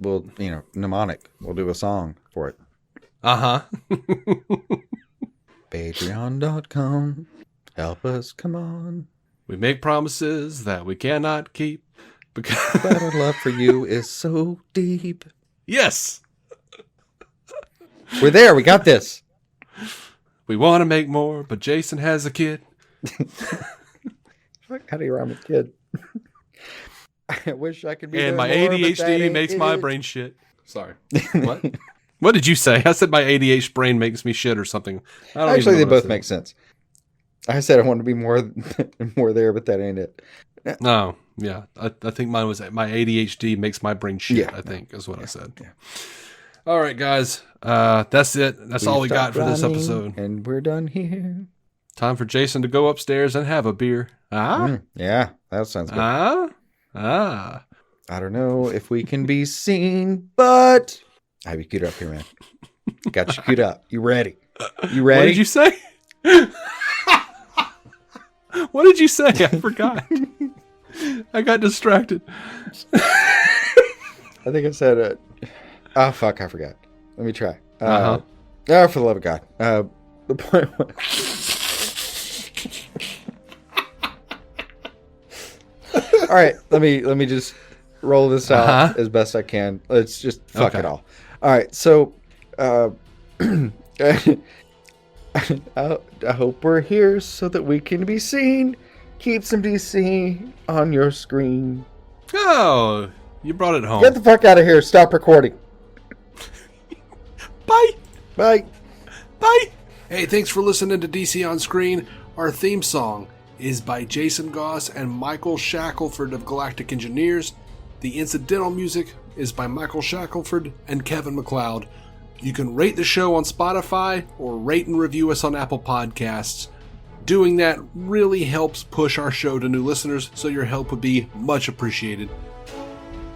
mnemonic. We'll do a song for it. Patreon.com. Help us, come on. We make promises that we cannot keep because but our love for you is so deep. Yes. We're there. We got this. We want to make more, but Jason has a kid. How do you rhyme with kid? I wish I could be. And my ADHD makes my brain shit. Sorry. What? What did you say? I said my ADHD brain makes me shit or something. Actually, they both make sense. I said I want to be more there, but that ain't it. No, yeah. I think mine was my ADHD makes my brain shit, I think is what I said. Yeah. All right, guys. That's it. That's all we got for this episode. And we're done here. Time for Jason to go upstairs and have a beer. Yeah, that sounds good. I don't know if we can be seen, but I have you queued up here, man. Got you queued up. You ready? You ready? What did you say? What did you say? I forgot. I got distracted. I think I said it. Oh, fuck, I forgot. Let me try. Oh, for the love of God. The point was... All right, let me just roll this out as best I can. Let's just fuck it all. All right, so I hope we're here so that we can be seen. Keep some DC on your screen. Oh, you brought it home. Get the fuck out of here. Stop recording. Bye. Bye. Bye. Hey, thanks for listening to DC On Screen. Our theme song is by Jason Goss and Michael Shackelford of Galactic Engineers. The incidental music is by Michael Shackelford and Kevin MacLeod. You can rate the show on Spotify or rate and review us on Apple Podcasts. Doing that really helps push our show to new listeners, so your help would be much appreciated.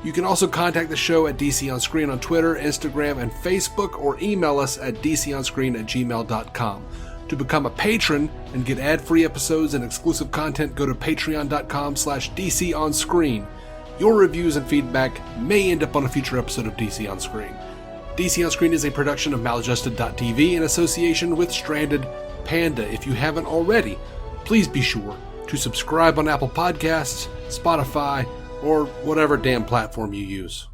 You can also contact the show at DC On Screen on Twitter, Instagram, and Facebook, or email us at dconscreen@gmail.com. To become a patron and get ad-free episodes and exclusive content, go to patreon.com/DCOnScreen. Your reviews and feedback may end up on a future episode of DC On Screen. DC On Screen is a production of Maladjusted.tv in association with Stranded Panda. If you haven't already, please be sure to subscribe on Apple Podcasts, Spotify, or whatever damn platform you use.